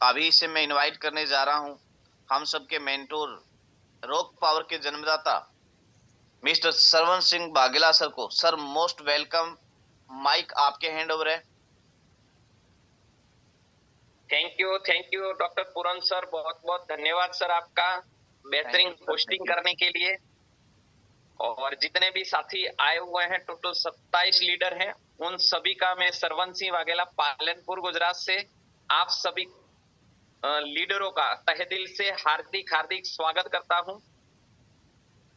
अभी से मैं इनवाइट करने जा रहा हूं हम सबके मेंटोर, रॉक पावर के जन्मदाता मिस्टर सरवण सिंह बागेला सर को। सर मोस्ट वेलकम, माइक आपके हैंड ओवर है। Thank you doctor Puran sir, बहुत बहुत धन्यवाद सर आपका बेहतरीन होस्टिंग करने के लिए। और जितने भी साथी आए हुए हैं, टोटल 27 लीडर हैं, उन सभी का मैं सरवण सिंह वाघेला पालनपुर गुजरात से आप सभी लीडरों का तहे दिल से हार्दिक हार्दिक स्वागत करता हूं।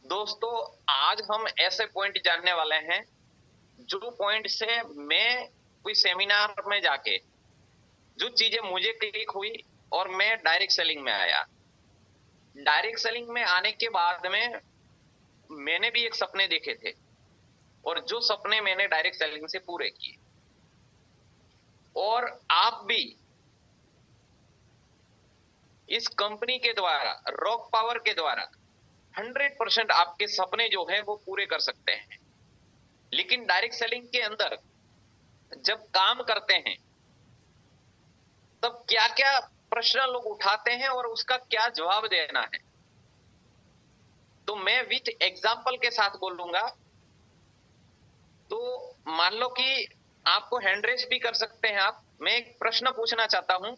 दोस्तों, आज हम ऐसे पॉइंट जानने वाले हैं जो पॉइंट से मैं कोई सेमिनार में जाके जो चीजें मुझे क्लिक हुई और मैं डायरेक्ट सेलिंग में आया। डायरेक्ट सेलिंग में आने के बाद में मैंने भी एक सपने देखे थे और जो सपने मैंने डायरेक्ट सेलिंग से पूरे किए। और आप भी इस कंपनी के द्वारा, रॉक पावर के द्वारा 100% आपके सपने जो है वो पूरे कर सकते हैं। लेकिन डायरेक्ट सेलिंग के अंदर जब काम करते हैं तब क्या क्या प्रश्न लोग उठाते हैं और उसका क्या जवाब देना है, तो मैं विथ एग्जाम्पल के साथ बोलूंगा। तो मान लो कि आपको हैंड रेस भी कर सकते हैं आप। मैं एक प्रश्न पूछना चाहता हूं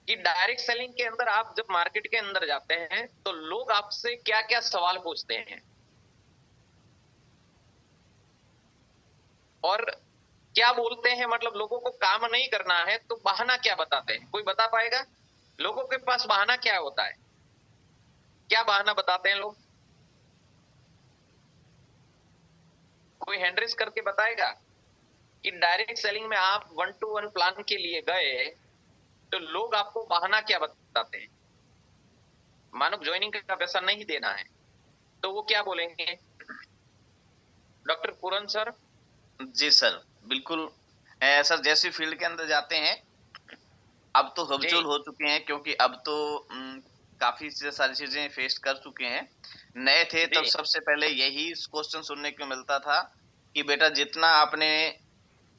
कि डायरेक्ट सेलिंग के अंदर आप जब मार्केट के अंदर जाते हैं तो लोग आपसे क्या क्या सवाल पूछते हैं और क्या बोलते हैं, मतलब लोगों को काम नहीं करना है तो बहाना क्या बताते हैं? कोई बता पाएगा? लोगों के पास बहाना क्या होता है? क्या बहाना बताते हैं लोग? कोई हैंड रेस करके बताएगा कि डायरेक्ट सेलिंग में आप 1-to-1 प्लान के लिए गए तो लोग आपको बहाना क्या बताते हैं? मानो ज्वाइनिंग का पैसा नहीं देना है तो वो क्या बोलेंगे? Doctor Puran sir. जी सर, बिल्कुल। सर जैसे फील्ड के अंदर जाते हैं अब तो हलचल हो चुके हैं, क्योंकि अब तो काफी सारी चीजें फेस कर चुके हैं। नए थे तब सबसे पहले यही क्वेश्चन सुनने को मिलता था कि बेटा जितना आपने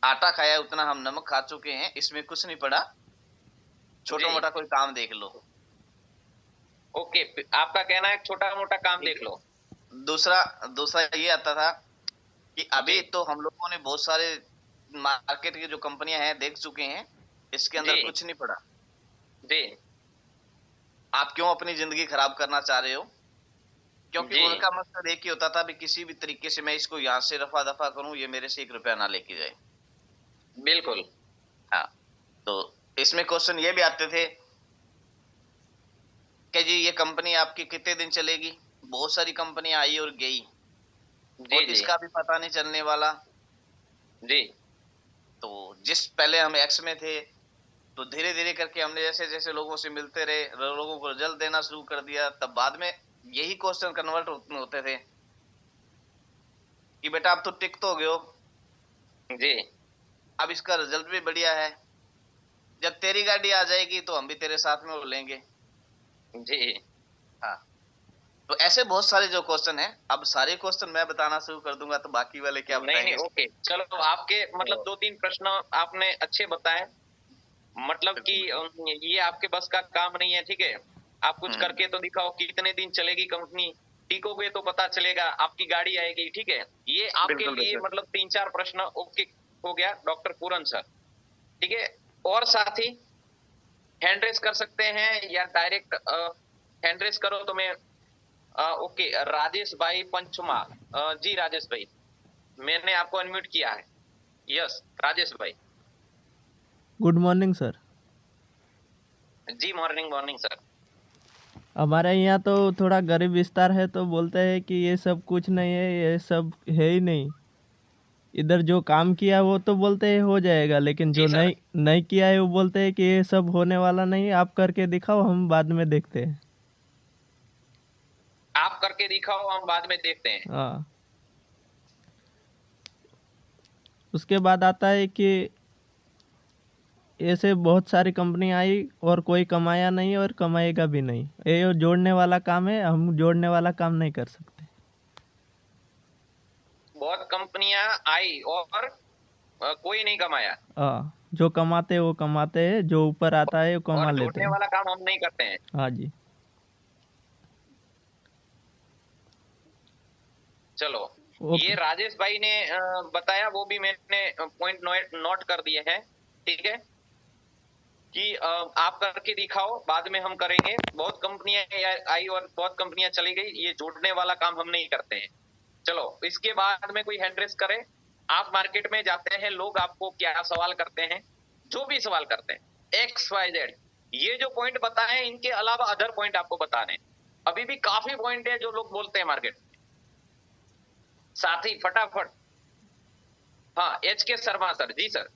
आटा खाया उतना हम नमक खा चुके हैं, इसमें कुछ नहीं पड़ा, छोटा मोटा कोई काम देख लो। ओके, आपका कहना है छोटा मोटा काम देख लो। दूसरा ये आता था कि अभी तो हम लोगों ने बहुत सारे मार्केट की जो कंपनियां हैं देख चुके हैं, इसके अंदर कुछ नहीं पड़ा। जी। आप क्यों अपनी जिंदगी खराब करना चाह रहे हो? क्योंकि उनका मकसद एक ही होता था भी किसी भी तरीके से मैं इसको यहाँ से रफा दफा करूं, ये मेरे से 1 रुपया ना लेके जाए। बिल्कुल। हाँ, तो इसमें क्वेश्चन ये भी आते थे कि जी ये कंपनी आपकी कितने दिन चलेगी? बहुत सारी कंपनियां आई और गई और इसका भी पता नहीं चलने वाला। जी। तो जिस पहले हम एक्स में थे तो धीरे धीरे करके हमने जैसे जैसे लोगों से मिलते रहे, लोगों को रिजल्ट देना शुरू कर दिया, तब बाद में यही क्वेश्चन कन्वर्ट होते थे कि बेटा अब तो टिक तो गए हो जी, अब इसका रिजल्ट भी बढ़िया है, जब तेरी गाड़ी आ जाएगी तो हम भी तेरे साथ में लेंगे। जी। हाँ, तो ऐसे बहुत सारे जो क्वेश्चन हैं, अब सारे क्वेश्चन मैं बताना शुरू कर दूंगा तो बाकी वाले क्या बताएंगे? नहीं, ओके, चलो। तो आपके मतलब 2-3 प्रश्न आपने अच्छे बताए, मतलब कि ये आपके बस का काम नहीं है, ठीक है। आप कुछ करके तो दिखाओ, कितने दिन चलेगी कंपनी, टिकोगे तो पता चलेगा, आपकी गाड़ी आएगी, ठीक है। ये आपके लिए मतलब 3-4 प्रश्न ओके हो गया डॉक्टर पूरन सर, ठीक है। और साथी हैंड रेस कर सकते हैं या डायरेक्ट हैंड रेस करो तो मैं ओके। राजेश भाई पंचमाल, जी राजेश भाई, मैंने आपको अनम्यूट किया है। यस राजेश भाई। Good morning sir. जी मॉर्निंग सर। हमारे यहाँ तो थोड़ा गरीब विस्तार है तो बोलते हैं कि ये सब कुछ नहीं है, ये सब है ही नहीं। इधर जो काम किया वो तो बोलते हैं हो जाएगा, लेकिन जो नहीं किया है वो बोलते हैं कि ये सब होने वाला नहीं, आप करके दिखाओ, हम बाद में देखते हैं। आप करके दिखाओ, हम बाद में देखते हैं। हाँ। उसके बाद आता है कि ऐसे बहुत सारी कंपनी आई और कोई कमाया नहीं और कमाएगा भी नहीं। ये जोड़ने वाला काम है, हम जोड़ने वाला काम नहीं कर सकते। बहुत कंपनियां आई और कोई नहीं कमाया। हाँ, जो कमाते हैं वो कमाते हैं, जो ऊपर आता है वो कमा और लेते जोड़ने हैं। वाला काम हम नहीं करते हैं। हाँ जी। चलो, ओके। ये राजेश भाई ने बताया, वो भी मैंने पॉइंट नोट कर दिए हैं। ठीक है कि आप करके दिखाओ, बाद में हम करेंगे। बहुत कंपनियां आई और बहुत कंपनियां चली गई, ये जोड़ने वाला काम हम नहीं करते हैं। चलो, इसके बाद में कोई हैंड रेस करे। आप मार्केट में जाते हैं, लोग आपको क्या सवाल करते हैं, जो भी सवाल करते हैं, XYZ, ये जो पॉइंट बताए हैं, इनके अलावा अदर पॉइंट आपको बताने। अभी भी काफी पॉइंट है जो लोग बोलते हैं मार्केट। साथी फटाफट। हाँ, HK शर्मा सर। जी सर।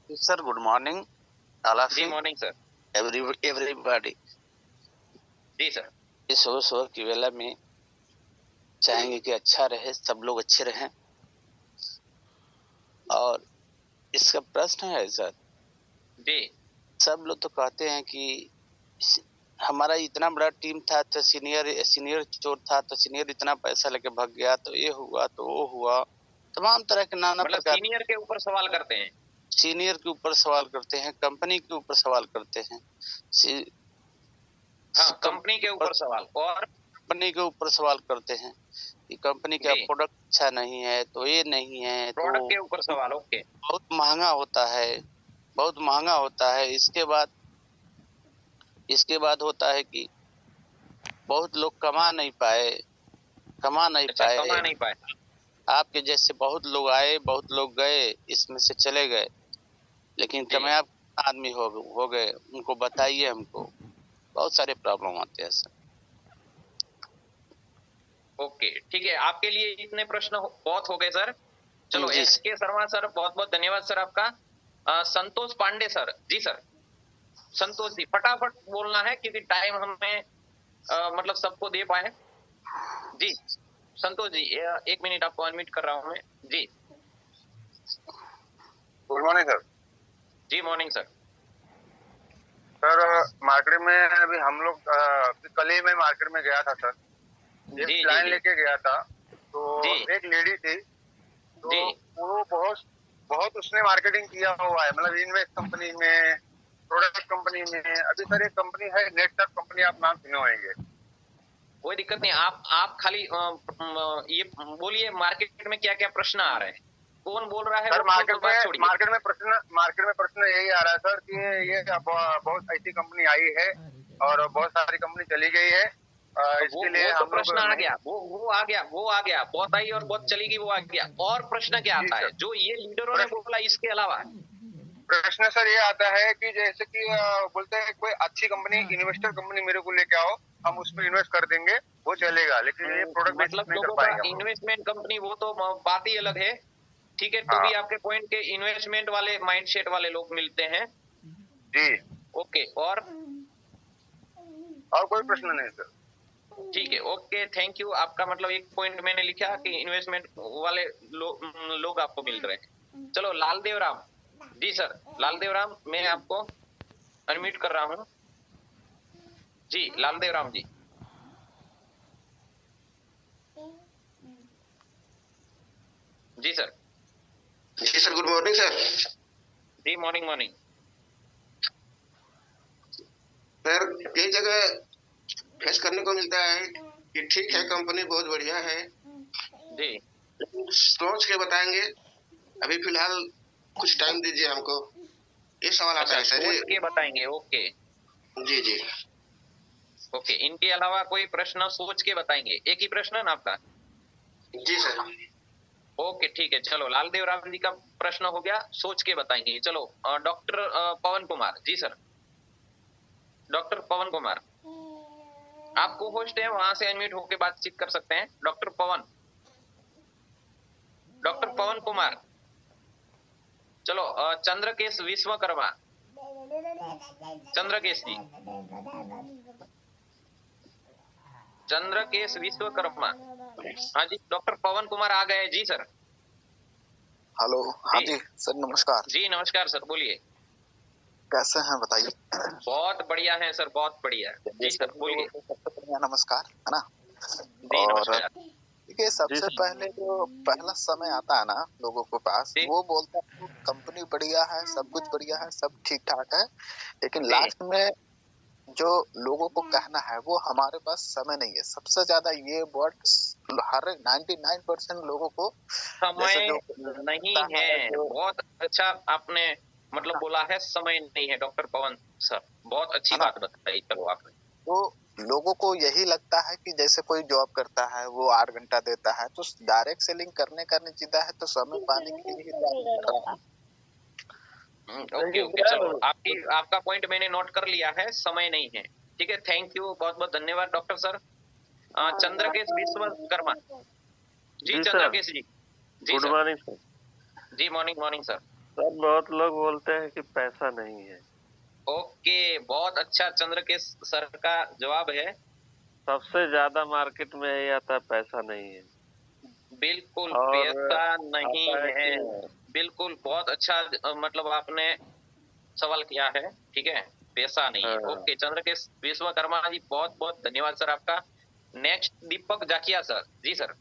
Sir good morning. जी मॉर्निंग सर। एवरीबॉडी। जी सर। इस सुबह की वेला में चाहेंगे कि अच्छा रहे, सब लोग अच्छे रहें। और इसका प्रश्न है सर जी, सब लोग तो कहते हैं कि हमारा इतना बड़ा टीम था तो सीनियर चोर था तो सीनियर इतना पैसा लेके भाग गया, तो ये हुआ तो वो हुआ, तमाम तरह के नाना मतलब प्रकार सीनियर के ऊपर सवाल करते हैं। सीनियर के ऊपर सवाल करते हैं, कंपनी के ऊपर सवाल करते हैं। हाँ, कंपनी के ऊपर सवाल, और कंपनी के ऊपर सवाल करते हैं कि कंपनी का प्रोडक्ट अच्छा नहीं है, तो ये नहीं है, प्रोडक्ट तो के ऊपर सवाल। ओके, बहुत महंगा होता है, बहुत महंगा होता है। इसके बाद होता है कि बहुत लोग कमा नहीं पाए। कमा नहीं पाए। आपके जैसे बहुत लोग आए, बहुत लोग गए, इसमें से चले गए, लेकिन कामयाब आदमी हो गए। उनको बताइए, हमको बहुत सारे प्रॉब्लम आते हैं सर। ओके, ठीक है, आपके लिए इतने प्रश्न बहुत हो गए सर। चलो, HK शर्मा सर, बहुत बहुत धन्यवाद सर आपका। संतोष पांडे सर। जी सर। संतोष जी, फटाफट बोलना है क्योंकि टाइम हमें मतलब सबको दे पाए। जी संतोष जी, 1 मिनट आपको अनम्यूट कर रहा हूं मैं। जी गुड मॉर्निंग सर। जी मॉर्निंग सर। सर मार्केट में अभी हम लोग कल ही मैं मार्केट में गया था सर, एक लाइन लेके गया था, तो एक लेडी थी, तो वो बहुत उसने मार्केटिंग किया हुआ है, मतलब इन्वेस्ट कंपनी में, प्रोडक्ट कंपनी में। अभी सर एक कंपनी है नेटवर्क कंपनी, आप नाम सुने होंगे। कोई दिक्कत नहीं, आप खाली ये बोलिए मार्केट में क्या क्या प्रश्न आ रहे हैं, कौन बोल रहा है। सर मार्केट में प्रश्न यही आ रहा है सर कि ये बहुत ऐसी कंपनी आई है और बहुत सारी कंपनी चली गई है, इसके लिए तो प्रश्न आ गया, वो आ गया, बहुत आई और बहुत चली गई, वो आ गया। और प्रश्न क्या आता है जो ये लीडरों ने बोला, इसके अलावा प्रश्न सर ये आता है कि जैसे कि बोलते हैं कोई अच्छी कंपनी, इन्वेस्टर कंपनी मेरे को लेके आओ, हम उसमें इन्वेस्ट कर देंगे, वो चलेगा, लेकिन ये प्रोडक्ट मतलब लोगों का इन्वेस्टमेंट कंपनी, वो तो बात ही अलग है। ठीक है, तो भी आपके पॉइंट के इन्वेस्टमेंट वाले माइंडसेट वाले लोग मिलते हैं। जी ओके, और कोई प्रश्न नहीं सर। ठीक है, ओके, थैंक यू। आपका मतलब एक पॉइंट मैंने लिखा कि इन्वेस्टमेंट वाले लोग आपको मिल रहे हैं। चलो, लालदेव राम जी सर। लालदेव राम, मैं आपको अनम्यूट कर रहा हूं। जी लालदेव राम जी। जी सर। जी सर, गुड मॉर्निंग सर। जी मॉर्निंग। सर कई जगह फेस करने को मिलता है कि ठीक है, कंपनी बहुत बढ़िया है जी, सोच के बताएंगे, अभी फिलहाल कुछ टाइम दीजिए हमको, ये सवाल आता है सर। सोच के बताएंगे। ओके जी ओके, इनके अलावा कोई प्रश्न सोच के बताएंगे। एक ही प्रश्न है ना आपका? जी सर। ओके ठीक है, चलो, लालदेव राम जी का प्रश्न हो गया, सोच के बताएंगे। चलो, डॉक्टर पवन कुमार जी सर। डॉक्टर पवन कुमार, आपको होस्ट है, वहां से अनम्यूट होकर बातचीत कर सकते हैं। डॉक्टर पवन कुमार। चलो, चंद्रकेश विश्वकर्मा। चंद्रकेश जी, चंद्रकेश विश्वकर्मा। हाँ जी, डॉक्टर पवन कुमार आ गए। जी सर। हेलो। हाँ जी सर, नमस्कार। जी नमस्कार सर, बोलिए। कैसे हैं बताइए? बहुत बढ़िया है सर, बहुत बढ़िया। जी सर बोलिए। सबसे बढ़िया नमस्कार, है ना? जी नमस्कार। देखिए सबसे पहले जो पहला समय आता है ना लोगों के पास, वो बोलता है कंपनी बढ़िया है, सब कुछ बढ़िया है, सब ठीक ठाक है, लेकिन लास्ट में जो लोगों को कहना है वो हमारे पास समय नहीं है। सबसे ज्यादा ये वर्ड हर 99% लोगों को समय नहीं है। बहुत अच्छा आपने मतलब बोला है, समय नहीं है डॉक्टर पवन सर, बहुत अच्छी बात बताई। चलो आपने तो लोगों को यही लगता है कि जैसे कोई जॉब करता है वो 8 घंटा देता है, तो डायरेक्ट सेलिंग करने का नतीजा है तो समय पाने के लिए ही। ओके ओके, चलो आपका पॉइंट मैंने नोट कर लिया है, समय नहीं है। ठीक है, थैंक यू, बहुत बहुत धन्यवाद doctor sir. Chandrakesh Vishwakarma ji, Chandrakesh ji. Good morning sir. जी मॉर्निंग मॉर्निंग सर। सर बहुत लोग बोलते हैं कि पैसा नहीं है। ओके, बहुत अच्छा चंद्रकेश सर का जवाब है। सबसे ज्यादा मार्केट में यही आता है, पैसा नहीं है। बिल्कुल पैसा नहीं है, बिल्कुल बहुत अच्छा मतलब आपने सवाल किया है। ठीक है, पैसा नहीं है। ओके चंद्रकेश विश्वकर्मा जी, बहुत बहुत धन्यवाद सर आपका। नेक्स्ट दीपक जाकिया सर। जी sir,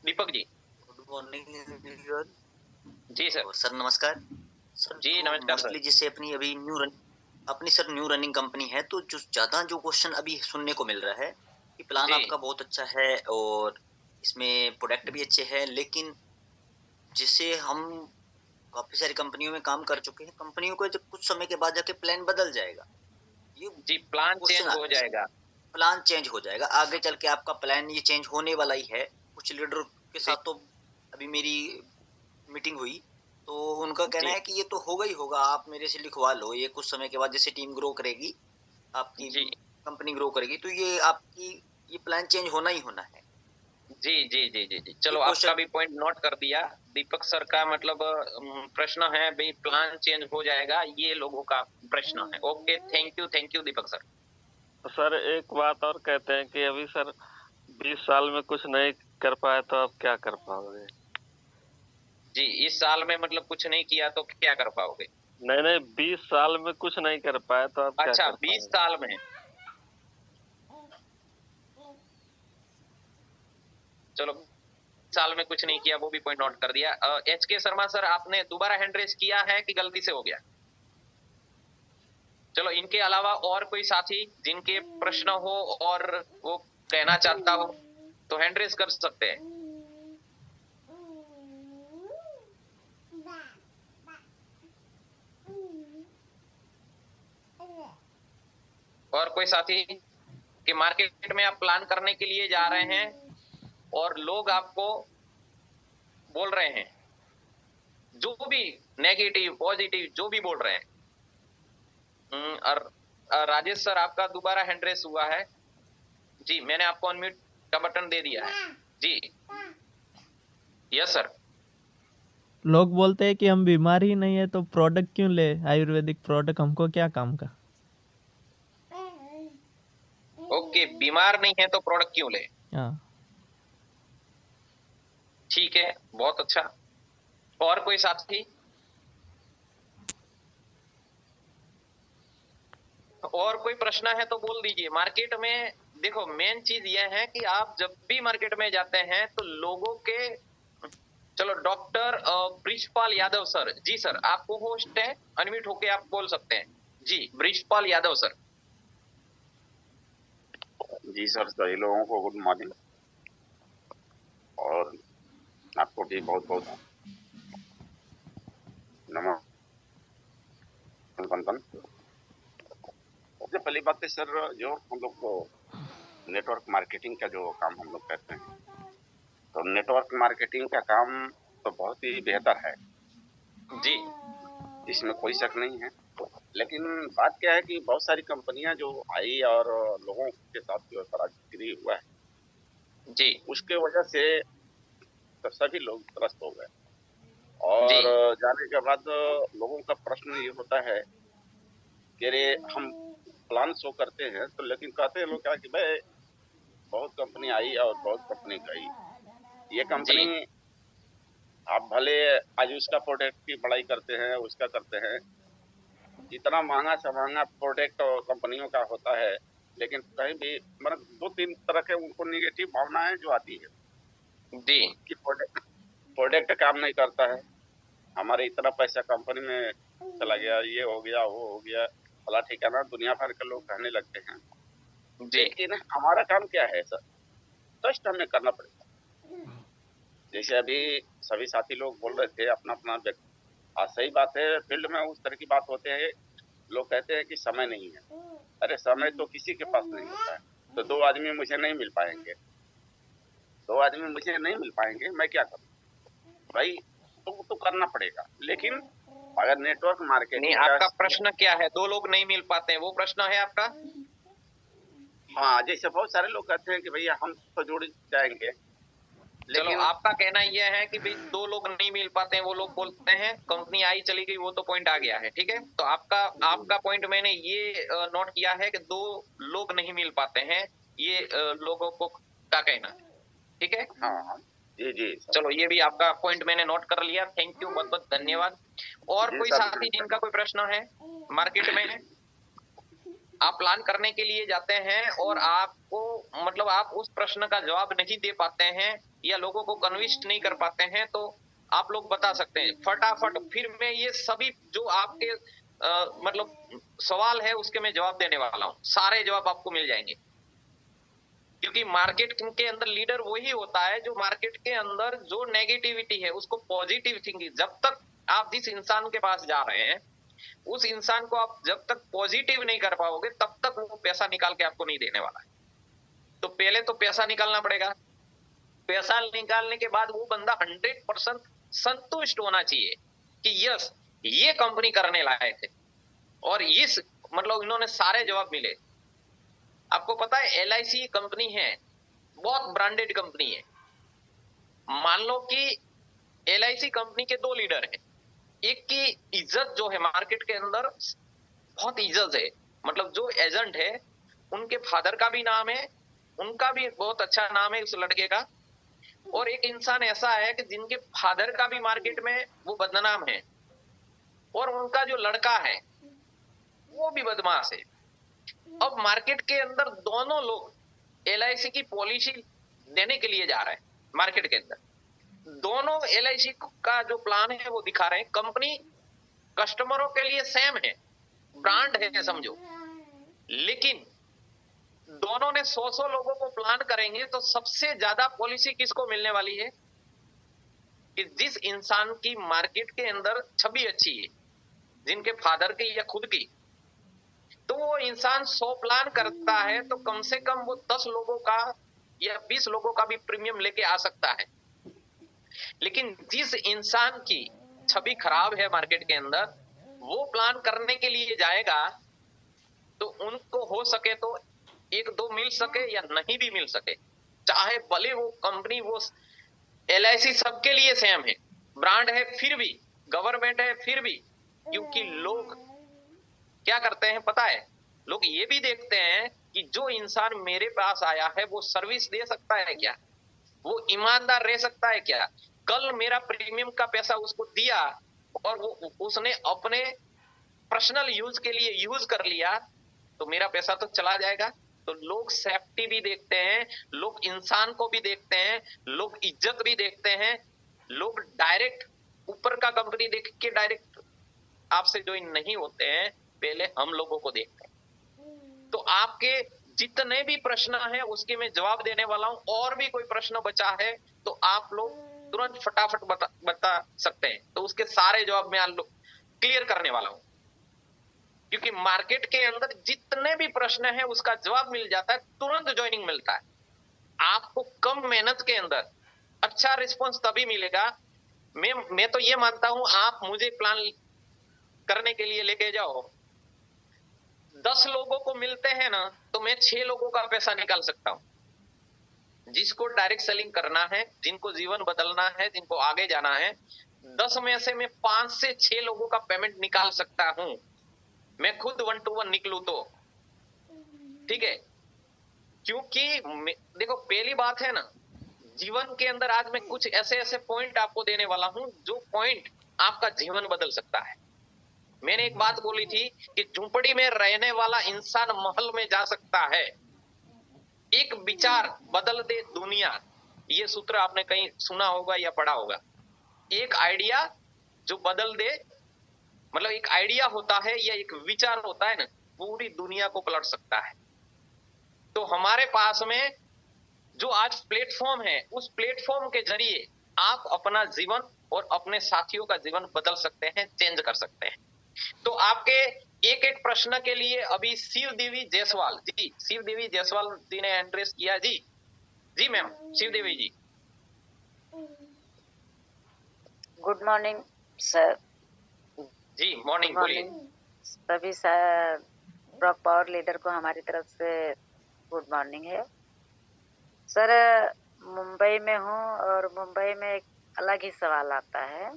Deepak ji. Good morning जी सर। सर नमस्कार सर। जी नमस्कार सर। जैसे अपनी अभी न्यू रनिंग कंपनी है, तो जो ज्यादा जो क्वेश्चन अभी सुनने को मिल रहा है कि प्लान आपका बहुत अच्छा है और इसमें प्रोडक्ट भी अच्छे हैं, लेकिन जिससे हम काफी सारी कंपनियों में काम कर चुके हैं, कंपनियों को जब कुछ समय के बाद जाके प्लान बदल जाएगा, ये जी प्लान चेंज हो जाएगा। प्लान चेंज हो जाएगा आगे चल के, आपका प्लान ये चेंज होने वाला ही है। कुछ लीडर के साथ तो अभी मेरी मीटिंग हुई, तो उनका कहना है कि ये तो होगा ही होगा, आप मेरे से लिखवा लो, ये कुछ समय के बाद जैसे टीम ग्रो करेगी, आपकी कंपनी ग्रो करेगी, तो ये आपकी ये प्लान चेंज होना ही होना है। जी जी जी जी जी, चलो आपका भी पॉइंट नोट कर दिया। दीपक सर का मतलब प्रश्न है भाई, प्लान चेंज हो जाएगा, ये लोगों का प्रश्न है। Okay, thank you Deepak sir. Sir एक बात और कहते हैं कि अभी सर 20 साल में कुछ नहीं कर पाए तो आप क्या कर पाओगे? जी, इस साल में मतलब कुछ नहीं किया तो क्या कर पाओगे? नहीं 20 साल में कुछ नहीं कर पाए तो आप अच्छा, 20 साल में, चलो साल में कुछ नहीं किया, वो भी पॉइंट नोट कर दिया। HK शर्मा सर, आपने दोबारा हैंड रेस किया है कि गलती से हो गया? चलो, इनके अलावा और कोई साथी जिनके प्रश्न हो और वो कहना चाहता हो तो हैंड रेस कर सकते हैं। और कोई साथी कि मार्केट में आप प्लान करने के लिए जा रहे हैं और लोग आपको बोल रहे हैं, जो भी नेगेटिव पॉजिटिव जो भी बोल रहे हैं। और राजेश सर, आपका दोबारा हैंड रेस हुआ है जी, मैंने आपको अनम्यूट का बटन दे दिया है जी। Yes sir. लोग बोलते हैं कि हम बीमार ही नहीं है तो प्रोडक्ट क्यों ले, आयुर्वेदिक प्रोडक्ट हमको क्या काम का। ओके, बीमार नहीं है तो प्रोडक्ट क्यों ले। हाँ ठीक है, बहुत अच्छा। और कोई साथी? और कोई प्रश्न है तो बोल दीजिए। मार्केट में देखो, मेन चीज यह है कि आप जब भी मार्केट में जाते हैं तो लोगों के, चलो डॉक्टर ब्रिजपाल यादव सर। जी सर, आपको होस्ट है, अनम्यूट होके आप बोल सकते हैं जी। ब्रिजपाल यादव सर। जी सर, सभी लोगों को गुड मॉर्निंग, और आपको भी बहुत बहुत नमस्कार। सबसे पहली बात है सर, जो हम लोग को नेटवर्क मार्केटिंग का जो काम हम लोग करते हैं, तो नेटवर्क मार्केटिंग का काम तो बहुत ही बेहतर है जी, इसमें कोई शक नहीं है। लेकिन बात क्या है कि बहुत सारी कंपनियां जो आई और लोगों के साथ जो पराजय हुआ है जी, उसके वजह से तो सभी लोग त्रस्त हो गए, और जाने के बाद लोगों का प्रश्न ये होता है कि अरे हम प्लान शो करते हैं तो, लेकिन कहते हैं लोग क्या कि भाई बहुत कंपनी आई और बहुत कंपनी गई, ये कंपनी आप भले आज उसका प्रोडक्ट की बड़ाई करते हैं, उसका करते हैं, इतना महंगा से महंगा प्रोडक्ट कंपनियों का होता है लेकिन कहीं भी मतलब 2-3 तरह के उनको निगेटिव भावनाएं जो आती है जी कि प्रोडक्ट काम नहीं करता है, हमारे इतना पैसा कंपनी में चला गया, ये हो गया वो हो गया, भला ठिकाना दुनिया भर के लोग कहने लगते हैं। लेकिन हमारा काम क्या है सर, कष्ट हमें करना पड़ेगा। जैसे अभी सभी साथी लोग बोल रहे थे अपना अपना सही बात है, फील्ड में उस तरह की बात होते हैं, लोग कहते हैं कि समय नहीं है। अरे समय तो किसी के पास नहीं होता है, तो 2 आदमी मुझे नहीं मिल पाएंगे, 2 आदमी मुझे नहीं मिल पाएंगे, मैं क्या करूं भाई, तो करना पड़ेगा। लेकिन अगर नेटवर्क मार्केटिंग नहीं, आपका प्रश्न क्या है? 2 लोग नहीं मिल पाते हैं, वो प्रश्न है आपका? हाँ, जैसे बहुत सारे लोग कहते हैं कि भैया हम तो जुड़ जाएंगे, चलो आपका कहना यह है कि भाई 2 लोग नहीं मिल पाते हैं, वो लोग बोलते हैं कंपनी आई चली गई, वो तो पॉइंट आ गया है, ठीक है। तो आपका पॉइंट मैंने ये नोट किया है कि 2 लोग नहीं मिल पाते हैं, ये लोगों को का कहना, ठीक है। हाँ जी जी, चलो ये भी आपका पॉइंट मैंने नोट कर लिया, थैंक यू, बहुत बहुत धन्यवाद। और कोई साथी जिनका कोई प्रश्न है? मार्केट में आप प्लान करने के लिए जाते हैं और आपको मतलब आप उस प्रश्न का जवाब नहीं दे पाते हैं या लोगों को कन्विंस नहीं कर पाते हैं, तो आप लोग बता सकते हैं फटाफट, फिर मैं ये सभी जो आपके मतलब सवाल है उसके मैं जवाब देने वाला हूँ, सारे जवाब आपको मिल जाएंगे। क्योंकि मार्केट के अंदर लीडर वही होता है जो मार्केट के अंदर जो नेगेटिविटी है उसको पॉजिटिव थिंकिंग, जब तक आप जिस इंसान के पास जा रहे हैं उस इंसान को आप जब तक पॉजिटिव नहीं कर पाओगे तब तक वो पैसा निकाल के आपको नहीं देने वाला है। तो पहले तो पैसा निकालना पड़ेगा, पैसा निकालने के बाद वो बंदा 100% संतुष्ट होना चाहिए कि यस ये कंपनी करने लायक है, और इस मतलब इन्होंने सारे जवाब मिले। आपको पता है LIC कंपनी है, बहुत ब्रांडेड कंपनी है। मान लो कि LIC कंपनी के 2 लीडर हैं, एक की इज्जत जो है मार्केट के अंदर बहुत इज्जत है, मतलब जो एजेंट है उनके फादर का भी नाम है, उनका भी बहुत अच्छा नाम है उस लड़के का। और एक इंसान ऐसा है कि जिनके फादर का भी मार्केट में वो बदनाम है, और उनका जो लड़का है वो भी बदमाश है। अब मार्केट के अंदर दोनों लोग LIC की पॉलिसी देने के लिए जा रहे हैं। मार्केट के अंदर दोनों LIC का जो प्लान है वो दिखा रहे हैं, कंपनी कस्टमरों के लिए सेम है, ब्रांड है समझो, लेकिन दोनों ने 100 लोगों को प्लान करेंगे तो सबसे ज्यादा पॉलिसी किसको मिलने वाली है कि जिस इंसान की मार्केट के अंदर छवि अच्छी है, जिनके फादर की या खुद की, तो वो इंसान 100 प्लान करता है तो कम से कम वो 10 लोगों का या 20 लोगों का भी प्रीमियम लेके आ सकता है। लेकिन जिस इंसान की छवि खराब है मार्केट के अंदर, वो प्लान करने के लिए जाएगा तो उनको हो सके तो 1-2 मिल सके या नहीं भी मिल सके, चाहे भले वो कंपनी वो LIC सबके लिए सेम है, ब्रांड है फिर भी, गवर्नमेंट है फिर भी, क्योंकि लोग क्या करते हैं पता है, लोग ये भी देखते हैं कि जो इंसान मेरे पास आया है वो सर्विस दे सकता है क्या, वो ईमानदार रह सकता है क्या, कल मेरा प्रीमियम का पैसा उसको दिया और वो उसने अपने पर्सनल यूज के लिए यूज कर लिया तो मेरा पैसा तो चला जाएगा। तो लोग सेफ्टी भी देखते हैं, लोग इंसान को भी देखते हैं, लोग इज्जत भी देखते हैं, लोग डायरेक्ट ऊपर का कंपनी देख के डायरेक्ट आपसे ज्वाइन नहीं होते हैं, पहले हम लोगों को देखते हैं। तो आपके जितने भी प्रश्न हैं उसके मैं जवाब देने वाला हूं, और भी कोई प्रश्न बचा है तो आप लोग तुरंत फटाफट बता सकते हैं, तो उसके सारे जवाब मैं क्लियर करने वाला हूं। क्योंकि मार्केट के अंदर जितने भी प्रश्न हैं उसका जवाब मिल जाता है, तुरंत ज्वाइनिंग मिलता है। आपको कम मेहनत के अंदर अच्छा रिस्पॉन्स तभी मिलेगा। मैं तो ये मानता हूं, आप मुझे प्लान करने के लिए लेके जाओ, 10 लोगों को मिलते हैं ना तो मैं 6 लोगों का पैसा निकाल सकता हूं। जिसको डायरेक्ट सेलिंग करना है, जिनको जीवन बदलना है, जिनको आगे जाना है, 10 में से मैं 5 से 6 लोगों का पेमेंट निकाल सकता हूं, मैं खुद 1 to 1 निकलूं तो, ठीक है। क्योंकि देखो पहली बात है ना, जीवन के अंदर आज मैं कुछ ऐसे ऐसे पॉइंट आपको देने वाला हूं जो पॉइंट आपका जीवन बदल सकता है। मैंने एक बात बोली थी कि झुंपड़ी में रहने वाला इंसान महल में जा सकता है, एक विचार बदल दे दुनिया। ये सूत्र आपने कहीं सुना होगा या पढ़ा होगा। एक आइडिया जो बदल दे, मतलब एक आइडिया होता है या एक विचार होता है ना, पूरी दुनिया को पलट सकता है। तो हमारे पास में जो आज प्लेटफॉर्म है, उस प्लेटफॉर्म के जरिए आप अपना जीवन और अपने साथियों का जीवन बदल सकते हैं, चेंज कर सकते हैं। तो आपके एक एक प्रश्न के लिए अभी शिव देवी जायसवाल जी, शिव देवी जायसवाल जी ने एड्रेस किया। जी जी ma'am, Shiv Devi ji. Good morning sir. जी मॉर्निंग, बोलिए। सभी पावर लीडर को हमारी तरफ से गुड मॉर्निंग है सर। मुंबई में हूँ और मुंबई में एक अलग ही सवाल आता है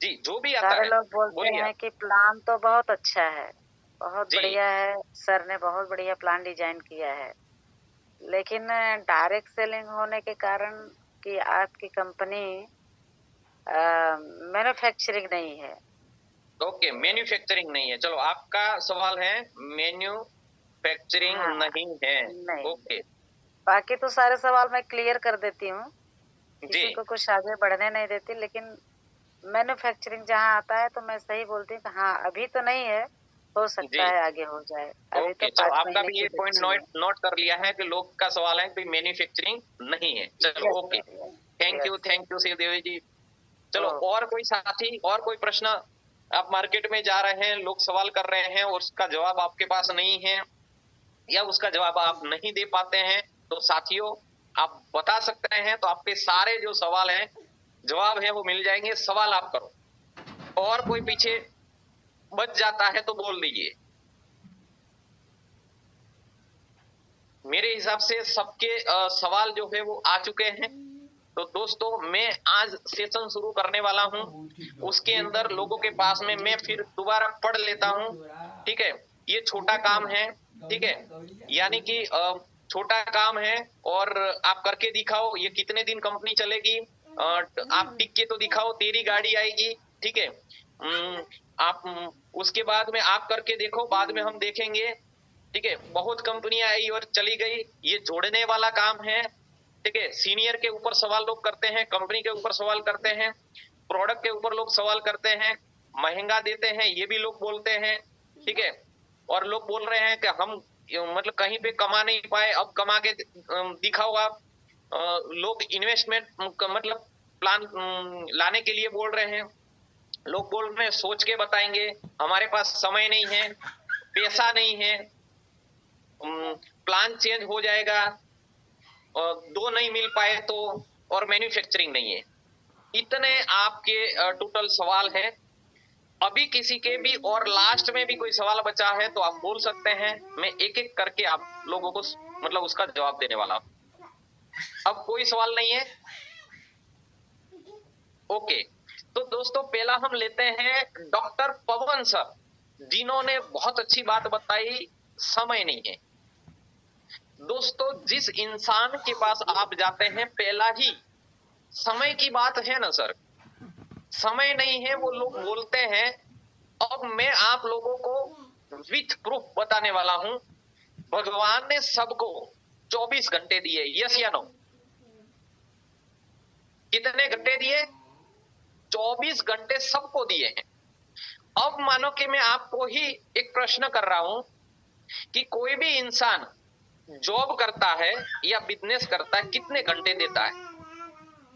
जी, जो भी आता सारे है लोग बोलते हैं कि प्लान तो बहुत अच्छा है, बहुत बढ़िया है, सर ने बहुत बढ़िया प्लान डिजाइन किया है, लेकिन डायरेक्ट सेलिंग होने के कारण कि आपकी कंपनी मैन्युफैक्चरिंग नहीं है। ओके, मैन्युफैक्चरिंग नहीं है। चलो, आपका सवाल है मैन्युफैक्चरिंग नहीं है। नहीं। ओके, बाकी तो सारे सवाल मैं क्लियर कर देती हूँ, किसी को कुछ आगे बढ़ने नहीं देती, लेकिन मैन्युफैक्चरिंग जहाँ आता है तो मैं सही बोलती हूँ कि हाँ अभी तो नहीं है, हो सकता है आगे हो जाए। अभी ओके, तो चलो आपका भी ये पॉइंट नोट कर लिया है कि लोग का सवाल है कि मैन्युफैक्चरिंग नहीं है। चलो okay, thank you Shiv Devi जी। चलो, और कोई साथी, और कोई प्रश्न? आप मार्केट में जा रहे हैं, लोग सवाल कर रहे हैं और उसका जवाब आपके पास नहीं है या उसका जवाब आप नहीं दे पाते हैं, तो साथियों आप बता सकते हैं। तो आपके सारे जो सवाल हैं, जवाब है, वो मिल जाएंगे। सवाल आप करो, और कोई पीछे बच जाता है तो बोल दीजिए। मेरे हिसाब से सबके सवाल जो है वो आ चुके हैं। तो दोस्तों, मैं आज सेशन शुरू करने वाला हूं, उसके अंदर लोगों के पास में मैं फिर दोबारा पढ़ लेता हूं। ठीक है, ये छोटा काम है, ठीक है, यानी कि छोटा काम है और आप करके दिखाओ। ये कितने दिन कंपनी चलेगी, आप टिक के तो दिखाओ, तेरी गाड़ी आएगी। ठीक है, आप उसके बाद में आप करके देखो, बाद में हम देखेंगे। ठीक है, बहुत कंपनियां आई और चली गई, ये जोड़ने वाला काम है। ठीक है, सीनियर के ऊपर सवाल लोग करते हैं, कंपनी के ऊपर सवाल करते हैं, प्रोडक्ट के ऊपर लोग सवाल करते हैं, महंगा देते हैं ये भी लोग बोलते हैं। ठीक है, और लोग बोल रहे हैं कि हम मतलब कहीं पे कमा नहीं पाए, अब कमा के दिखाओ आप। लोग इन्वेस्टमेंट मतलब प्लान लाने के लिए बोल रहे हैं, लोग बोल रहे हैं सोच के बताएंगे, हमारे पास समय नहीं है, पैसा नहीं है, प्लान चेंज हो जाएगा, दो नहीं मिल पाए तो, और मैन्युफैक्चरिंग नहीं है। इतने आपके टोटल सवाल है। अभी किसी के भी और लास्ट में भी कोई सवाल बचा है तो आप बोल सकते हैं, मैं एक एक करके आप लोगों को मतलब उसका जवाब देने वाला हूं। अब कोई सवाल नहीं है? ओके, तो दोस्तों पहला हम लेते हैं डॉक्टर पवन सर, जिन्होंने बहुत अच्छी बात बताई, समय नहीं है। दोस्तों, जिस इंसान के पास आप जाते हैं, पहला ही समय की बात है ना सर, समय नहीं है वो लोग बोलते हैं। अब मैं आप लोगों को विथ प्रूफ बताने वाला हूं, भगवान ने सबको 24 घंटे दिए, यस या नो? कितने घंटे दिए? 24 घंटे सबको दिए हैं। अब मानो कि मैं आपको ही एक प्रश्न कर रहा हूं कि कोई भी इंसान जॉब करता है या बिजनेस करता है, कितने घंटे देता है?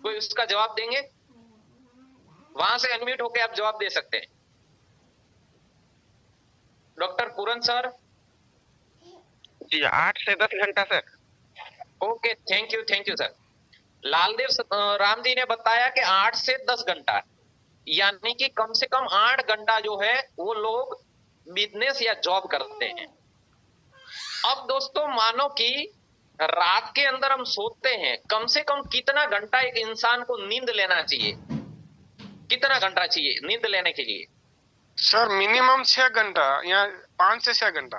कोई उसका जवाब देंगे? वहां से अनम्यूट होकर आप जवाब दे सकते हैं। Doctor Puran sir? जी 8 से 10 घंटा sir. Okay, thank you sir. Laldev Ram ji ने बताया कि 8 से 10 घंटा, यानी कि कम से कम 8 घंटा जो है वो लोग बिजनेस या जॉब करते हैं। अब दोस्तों मानो कि रात के अंदर हम सोते हैं, कम से कम कितना घंटा एक इंसान को नींद लेना चाहिए? कितना घंटा चाहिए नींद लेने के लिए? सर मिनिमम 6 घंटा या 5 से 6 घंटा।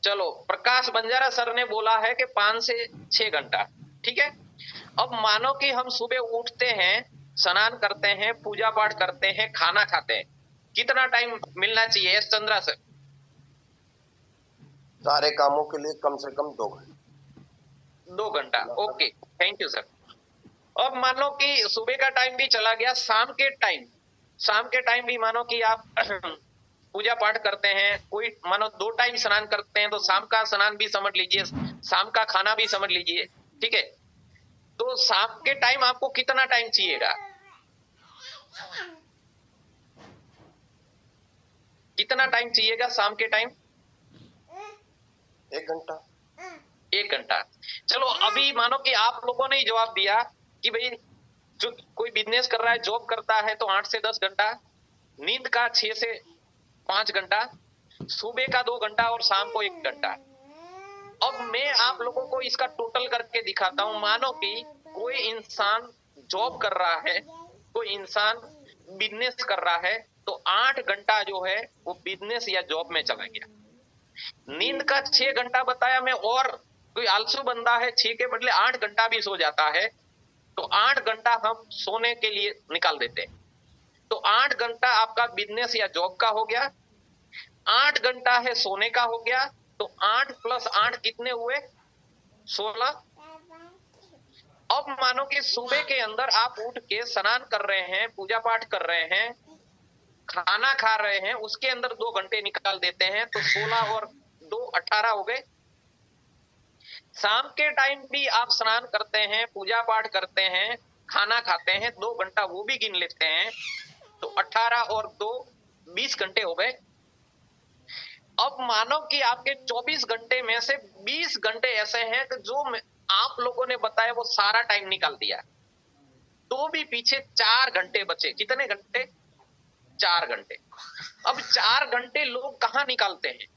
चलो, प्रकाश बंजारा सर ने बोला है कि 5 से 6 घंटा। ठीक है, अब मानो कि हम सुबह उठते हैं, स्नान करते हैं, पूजा पाठ करते हैं, खाना खाते हैं, कितना टाइम मिलना चाहिए एस चंद्रा सर? सारे कामों के लिए कम से कम 2 घंटे। 2 घंटा, ओके, थैंक यू सर। अब मानो कि सुबह का टाइम भी चला गया, शाम के टाइम भी मानो कि आप पूजा पाठ करते हैं, कोई मानो 2 टाइम स्नान करते हैं, तो शाम का स्नान भी समझ लीजिए, शाम का खाना भी समझ लीजिए, ठीक है। तो शाम के टाइम आपको कितना टाइम चाहिएगा? कितना टाइम चाहिएगा शाम के टाइम? 1 घंटा। 1 घंटा। चलो अभी मानो कि आप लोगों ने ही जवाब दिया कि भाई जो कोई बिजनेस कर रहा है, जॉब करता है, तो 8 से 10 घंटा, नींद का 6 से 5 घंटा, सुबह का 2 घंटा और शाम को 1 घंटा। अब मैं आप लोगों को इसका टोटल करके दिखाता हूं। मानो कि कोई इंसान जॉब कर रहा है, कोई इंसान बिजनेस कर रहा है, तो 8 घंटा जो है वो बिजनेस या जॉब में चला गया। नींद का 6 घंटा बताया मैं, और कोई आलसू बंदा है 6 के बदले 8 घंटा भी सो जाता है, तो 8 घंटा हम सोने के लिए निकाल देते हैं। तो 8 घंटा आपका बिजनेस या जॉब का हो गया, 8 घंटा है सोने का हो गया, तो 8 + 8 कितने हुए? 16। अब मानो कि सुबह के अंदर आप उठ के स्नान कर रहे हैं, पूजा पाठ कर रहे हैं, खाना खा रहे हैं, उसके अंदर 2 घंटे निकाल देते हैं, तो 16 और 2 18 हो गए। शाम के टाइम भी आप स्नान करते हैं, पूजा पाठ करते हैं, खाना खाते हैं, 2 घंटा वो भी गिन लेते हैं, तो 18 और 2 20 घंटे हो गए। अब मानो कि आपके 24 घंटे में से 20 घंटे ऐसे हैं कि जो आप लोगों ने बताया वो सारा टाइम निकाल दिया, तो भी पीछे 4 घंटे बचे। कितने घंटे? 4 घंटे। अब 4 घंटे लोग कहाँ निकालते हैं?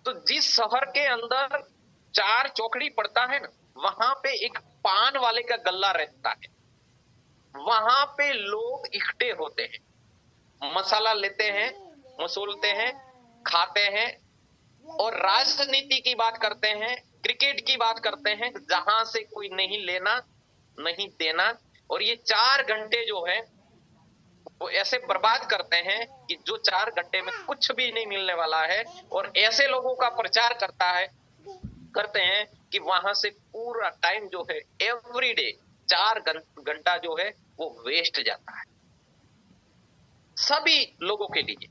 तो जिस शहर के अंदर 4 चौकड़ी पड़ता है ना, वहां पे एक पान वाले का गल्ला रहता है, वहां पे लोग इकट्ठे होते हैं, मसाला लेते हैं, मसूलते हैं, खाते हैं, और राजनीति की बात करते हैं, क्रिकेट की बात करते हैं, जहां से कोई नहीं लेना नहीं देना। और ये 4 घंटे जो है वो ऐसे बर्बाद करते हैं कि जो 4 घंटे में कुछ भी नहीं मिलने वाला है, और ऐसे लोगों का प्रचार करते हैं कि वहां से पूरा टाइम जो है एवरीडे 4 घंटा जो है वो वेस्ट जाता है सभी लोगों के लिए।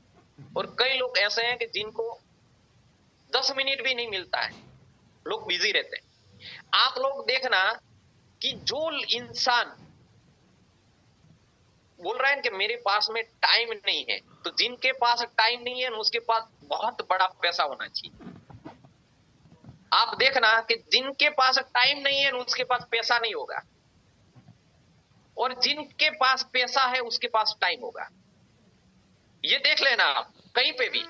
और कई लोग ऐसे हैं कि जिनको 10 मिनट भी नहीं मिलता है, लोग बिजी रहते हैं। आप लोग देखना कि जो इंसान बोल रहे हैं कि मेरे पास में टाइम नहीं है, तो जिनके पास टाइम नहीं है उसके पास बहुत बड़ा पैसा होना चाहिए। आप देखना कि जिनके पास टाइम नहीं है उसके पास पैसा नहीं होगा, और जिनके पास पैसा है उसके पास टाइम होगा। ये देख लेना आप कहीं पे भी,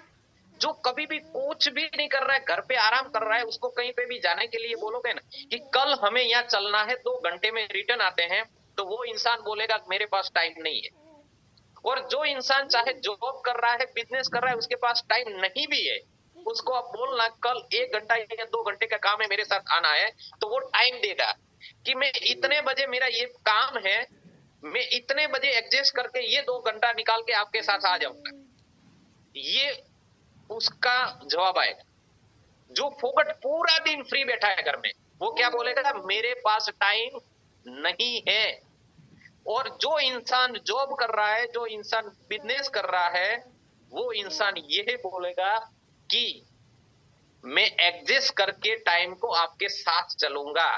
जो कभी भी कुछ भी नहीं कर रहा है, घर पे आराम कर रहा है, उसको कहीं पे भी जाने के लिए बोलोगे ना कि कल हमें यहाँ चलना है, 2 घंटे में रिटर्न आते हैं, तो वो इंसान बोलेगा मेरे पास टाइम नहीं है। और जो इंसान चाहे जॉब कर रहा है, बिजनेस कर रहा है, उसके पास टाइम नहीं भी है, उसको आप बोलना कल 1 घंटा या 2 घंटे का काम है, मेरे साथ आना है, तो वो टाइम देगा कि मैं इतने बजे मेरा ये काम है, मैं इतने बजे एडजस्ट करके ये 2 घंटा निकाल के आपके साथ आ जाऊंगा। ये उसका जवाब आएगा। जो फोकट पूरा दिन फ्री बैठा है घर में, वो क्या बोलेगा? मेरे पास टाइम नहीं है। और जो इंसान जॉब कर रहा है, जो इंसान बिजनेस कर रहा है, वो इंसान यही बोलेगा कि मैं एडजस्ट करके टाइम को आपके साथ चलूंगा।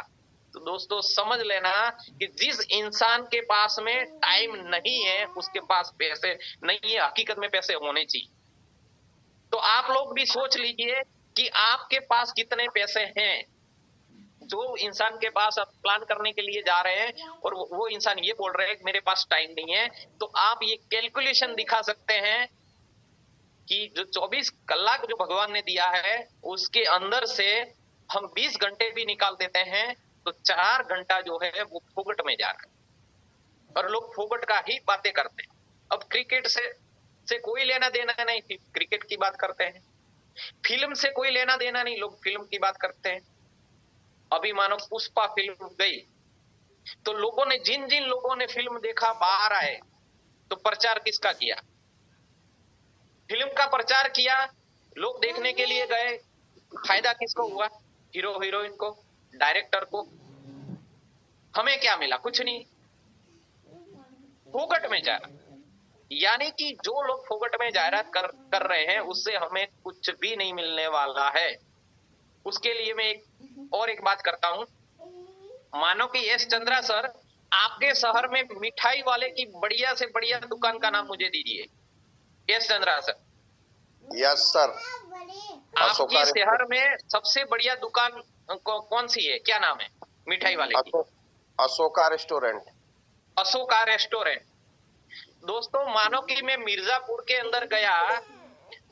तो दोस्तों समझ लेना कि जिस इंसान के पास में टाइम नहीं है उसके पास पैसे नहीं है, हकीकत में पैसे होने चाहिए। तो आप लोग भी सोच लीजिए कि आपके पास कितने पैसे हैं। जो इंसान के पास आप प्लान करने के लिए जा रहे हैं और वो इंसान ये बोल रहे हैं कि मेरे पास टाइम नहीं है, तो आप ये कैलकुलेशन दिखा सकते हैं कि जो 24 घंटे जो भगवान ने दिया है उसके अंदर से हम 20 घंटे भी निकाल देते हैं, तो 4 घंटा जो है वो फोकट में जा रहा है। और लोग फोकट का ही बातें करते हैं। अब क्रिकेट से कोई लेना देना नहीं, क्रिकेट की बात करते हैं। फिल्म से कोई लेना देना नहीं, लोग फिल्म की बात करते हैं। अभी मानो पुष्पा फिल्म गई, तो लोगों ने जिन जिन लोगों ने फिल्म देखा बाहर आए, तो प्रचार किसका किया? फिल्म का प्रचार किया, लोग देखने के लिए गए, फायदा किसको हुआ? हीरो हीरोइन को, डायरेक्टर को। हमें क्या मिला? कुछ नहीं, फोकट में जा रहा। यानी कि जो लोग फोकट में जायरात कर रहे हैं उससे हमें कुछ भी नहीं मिलने वाला है। उसके लिए मैं एक बात करता हूं। मानो कि एस चंद्रा सर, आपके शहर में मिठाई वाले की बढ़िया से बढ़िया दुकान का नाम मुझे दीजिए। S Chandra sir. Yes sir. आपके शहर में सबसे बढ़िया दुकान कौन सी है? क्या नाम है मिठाई वाले की? अशोका रेस्टोरेंट। अशोका रेस्टोरेंट। दोस्तों, मानो कि मैं मिर्जापुर के अंदर गया,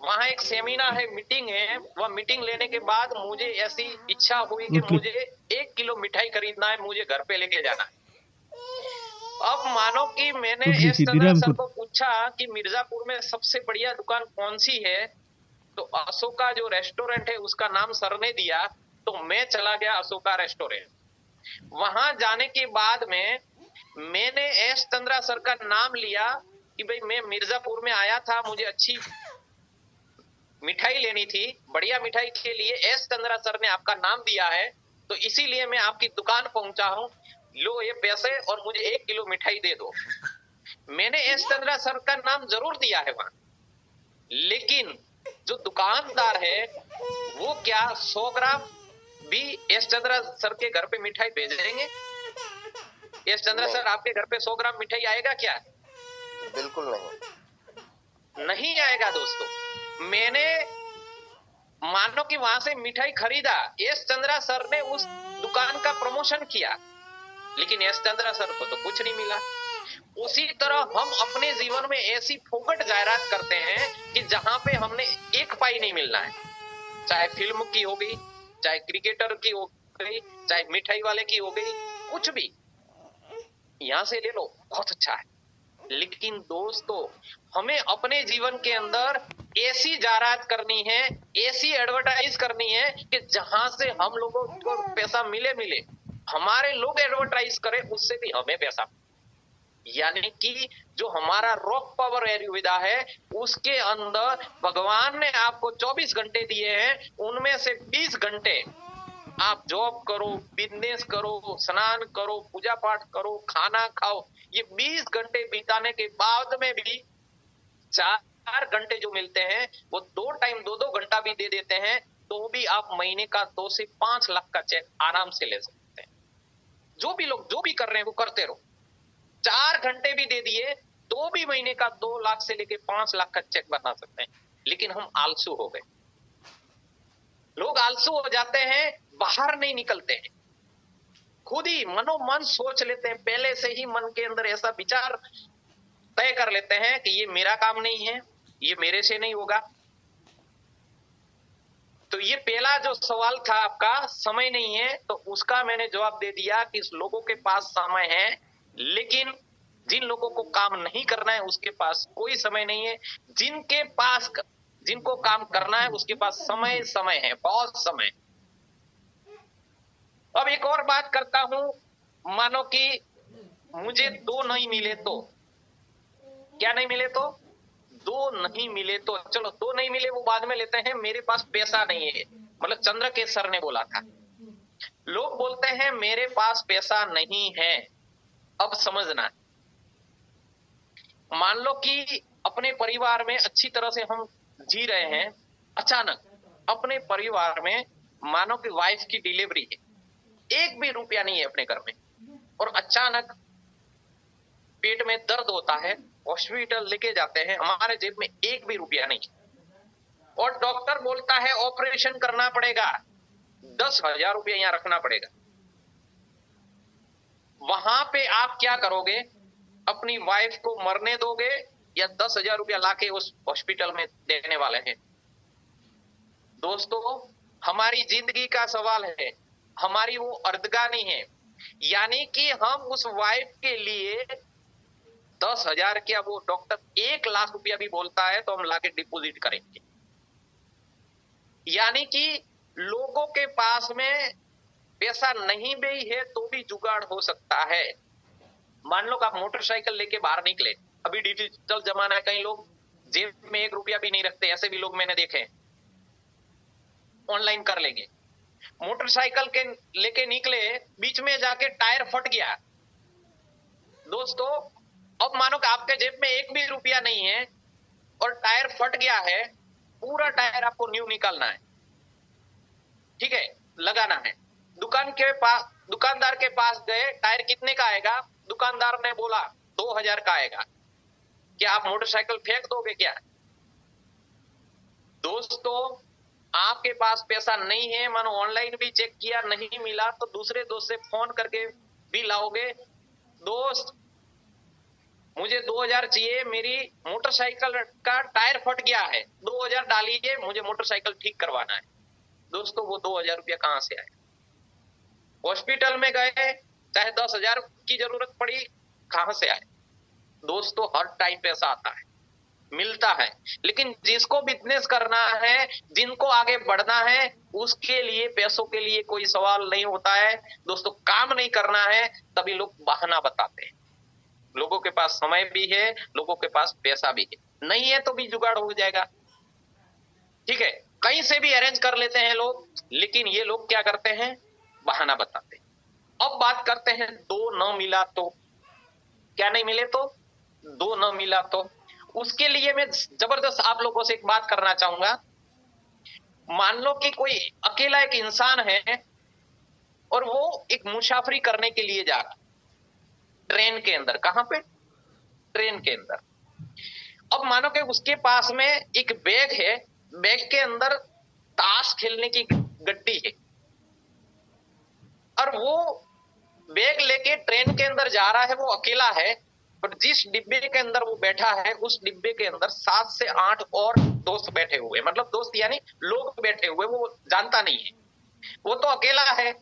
वहां एक सेमिनार है, मीटिंग है। वह मीटिंग लेने के बाद मुझे ऐसी इच्छा हुई कि मुझे 1 किलो मिठाई खरीदना है, मुझे घर पे लेके जाना है। अब मानो कि मैंने एस चंद्रा सर को पूछा कि मिर्जापुर में सबसे बढ़िया दुकान कौन सी है, तो अशोका जो रेस्टोरेंट है उसका नाम सर ने दिया। तो मैं चला गया अशोका रेस्टोरेंट। वहां जाने के बाद में मैंने एस चंद्रा सर का नाम लिया कि भाई मैं मिर्जापुर में आया था, मुझे अच्छी मिठाई लेनी थी, बढ़िया मिठाई के लिए एस चंद्रा सर ने आपका नाम दिया है, तो इसीलिए मैं आपकी दुकान पहुंचा हूं, लो ये पैसे और मुझे 1 किलो मिठाई दे दो। मैंने एस चंद्रा सर का नाम जरूर दिया है वहां, लेकिन जो दुकानदार है वो क्या 100 ग्राम भी एस चंद्रा सर के घर पे मिठाई भेज देंगे? एस चंद्रा सर आपके घर पे 100 ग्राम मिठाई आएगा क्या? बिल्कुल नहीं, नहीं आएगा दोस्तों। मैंने मानो कि वहां से मिठाई खरीदा, एस चंद्रा सर ने उस दुकान का प्रमोशन किया, लेकिन एस चंद्रा सर को तो कुछ नहीं मिला। उसी तरह हम अपने जीवन में ऐसी फोकट जायरात करते हैं कि जहां पे हमने 1 पाई नहीं मिलना है, चाहे फिल्म की हो गई, चाहे क्रिकेटर की हो गई, चाहे मिठाई वाले की हो गई, कुछ भी यहां से ले लो, बहुत अच्छा है। लेकिन दोस्तों, हमें अपने जीवन के अंदर ऐसी जायरात करनी है, ऐसी एडवर्टाइज करनी है कि जहां से हम लोगों को पैसा मिले, हमारे लोग एडवर्टाइज करें, उससे भी हमें पैसा। यानी कि जो हमारा रॉक पावर आयुर्वेदा है उसके अंदर भगवान ने आपको 24 घंटे दिए हैं, उनमें से 20 घंटे आप जॉब करो, बिजनेस करो, स्नान करो, पूजा पाठ करो, खाना खाओ। ये 20 घंटे बिताने के बाद में भी 4 घंटे जो मिलते हैं वो 2 टाइम 2-2 घंटा भी दे देते हैं, तो भी आप महीने का 2 से 5 लाख का चेक आराम से ले सकते हैं। जो भी लोग जो भी कर रहे हैं वो करते रहो। 4 घंटे भी दे दिए तो भी महीने का 2 लाख से लेके 5 लाख का चेक बना सकते हैं। लेकिन हम आलसू हो गए, लोग आलसू हो जाते हैं, बाहर नहीं निकलते हैं, खुद ही मनोमन सोच लेते हैं, पहले से ही मन के अंदर ऐसा विचार तय कर लेते हैं कि ये मेरा काम नहीं है, ये मेरे से नहीं होगा। तो ये पहला जो सवाल था आपका, समय नहीं है, तो उसका मैंने जवाब दे दिया कि लोगों के पास समय है, लेकिन जिन लोगों को काम नहीं करना है उसके पास कोई समय नहीं है। जिनको काम करना है उसके पास समय है, बहुत समय। अब एक और बात करता हूं, मानो कि मुझे 2 नहीं मिले तो, क्या नहीं मिले तो? 2 नहीं मिले तो, चलो 2 नहीं मिले वो बाद में लेते हैं, मेरे पास पैसा नहीं है, मतलब चंद्रकेश सर ने बोला था। लोग बोलते हैं मेरे पास पैसा नहीं है। अब समझना, मान लो कि अपने परिवार में अच्छी तरह से हम जी रहे हैं, अचानक अपने परिवार में मानो कि वाइफ की डिलीवरी है, 1 भी रुपया नहीं है अपने घर में, और अचानक पेट में दर्द होता है, हॉस्पिटल लेके जाते हैं, हमारे जेब में 1 भी रुपया नहीं, और डॉक्टर बोलता है ऑपरेशन करना पड़ेगा, 10,000 रुपया यहाँ रखना पड़ेगा। वहां पे आप क्या करोगे? अपनी वाइफ को मरने दोगे या 10,000 रुपया लाके उस हॉस्पिटल में देने वाले हैं? दोस्तों, हमारी जिंदगी का सवाल है, हमारी वो अर्धगानी है। यानी कि हम उस वाइफ के लिए 10,000 क्या, वो डॉक्टर 1 लाख रुपया भी बोलता है तो हम लाके डिपॉजिट करेंगे। यानी कि लोगों के पास में पैसा नहीं भी है तो भी जुगाड़ हो सकता है। मान लो कि आप मोटरसाइकिल लेके बाहर निकले, अभी डिजिटल जमाना है, कई लोग जेब में 1 रुपया भी नहीं रखते, ऐसे भी लोग मैंने देखे हैं। ऑनलाइन कर लेंगे। मोटरसाइकिल के लेके निकले, बीच में जाके टायर फट गया। दोस्तों अब मानो कि आपके जेब में 1 भी रुपया नहीं है और टायर फट गया है, पूरा टायर आपको न्यू निकालना है, ठीक है, लगाना है। दुकानदार के पास गए, टायर कितने का आएगा? दुकानदार ने बोला 2000 का आएगा। क्या आप मोटरसाइकिल फेंक दोगे क्या? दोस्तों आपके पास पैसा नहीं है, मानो ऑनलाइन भी चेक किया नहीं मिला तो दूसरे दोस्त से फोन करके भी लाओगे, दोस्त मुझे 2000 चाहिए, मेरी मोटरसाइकिल का टायर फट गया है, 2000 डालिए, मुझे मोटरसाइकिल ठीक करवाना है। दोस्तों वो 2000 रुपया कहां से आए? हॉस्पिटल में गए, चाहे 10,000 की जरूरत पड़ी, कहां से आए? दोस्तों हर टाइम पैसा आता है, मिलता है, लेकिन जिसको बिजनेस करना है, जिनको आगे बढ़ना है, उसके लिए पैसों के लिए कोई सवाल नहीं होता है। दोस्तों काम नहीं करना है तभी लोग बहाना बताते हैं। लोगों के पास समय भी है, लोगों के पास पैसा भी है, नहीं है तो भी जुगाड़ हो जाएगा, ठीक है, कहीं से भी अरेंज कर लेते हैं लोग। लेकिन ये लोग क्या करते हैं? बहाना बताते हैं। अब बात करते हैं 2 न मिला तो, क्या नहीं मिले तो? 2 न मिला तो उसके लिए मैं जबरदस्त आप लोगों से एक बात करना चाहूंगा। मान लो कि कोई अकेला एक इंसान है और वो एक मुसाफरी करने के लिए जा रहा, ट्रेन के अंदर। कहां पे? ट्रेन के अंदर। अब मानो कि उसके पास में एक बैग है, बैग के अंदर ताश खेलने की गड्डी है और वो बैग लेके ट्रेन के अंदर जा रहा है, वो अकेला है, और जिस डिब्बे के अंदर वो बैठा है उस डिब्बे के अंदर 7 से 8 और दोस्त बैठे हुए, मतलब दोस्त यानी लोग बैठे हुए, वो जानता नहीं है, वो तो अकेला है।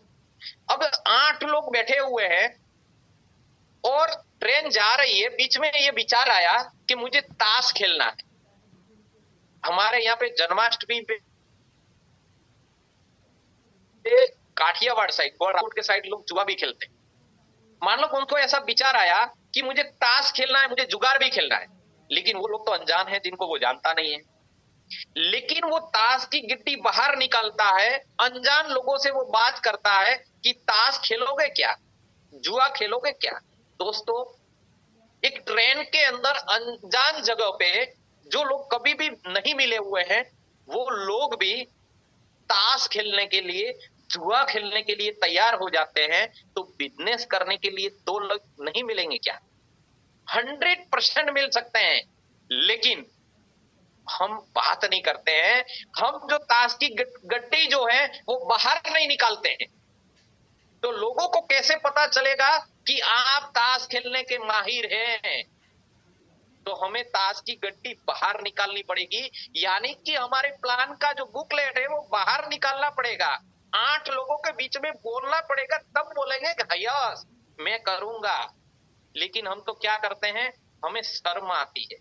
अब 8 लोग बैठे हुए हैं और ट्रेन जा रही है, बीच में ये विचार आया कि मुझे ताश खेलना है। हमारे यहाँ पे जन्माष्टमी पे काठियावाड़ साइड, गोरखपुर के साइड लोग जुआ भी खेलते हैं। मान लो उनको ऐसा विचार आया कि मुझे ताश खेलना है, मुझे जुगाड़ भी खेलना है, लेकिन वो लोग तो अनजान है, जिनको वो जानता नहीं है। लेकिन वो ताश की गिट्टी बाहर निकालता है, अनजान लोगों से वो बात करता है कि ताश खेलोगे क्या, जुआ खेलोगे क्या। दोस्तों एक ट्रेन के अंदर अनजान जगह पे जो लोग कभी भी नहीं मिले हुए हैं, वो लोग भी ताश खेलने के लिए, जुआ खेलने के लिए तैयार हो जाते हैं। तो बिजनेस करने के लिए 2 लोग नहीं मिलेंगे क्या? 100% मिल सकते हैं, लेकिन हम बात नहीं करते हैं। हम जो ताश की गड्डी जो है वो बाहर नहीं निकालते हैं। तो लोगों को कैसे पता चलेगा कि आप ताश खेलने के माहिर हैं? तो हमें ताश की गड्डी बाहर निकालनी पड़ेगी, यानी कि हमारे प्लान का जो बुकलेट है वो बाहर निकालना पड़ेगा। 8 लोगों के बीच में बोलना पड़ेगा, तब बोलेंगे कि यस मैं करूंगा। लेकिन हम तो क्या करते हैं, हमें शर्म आती है।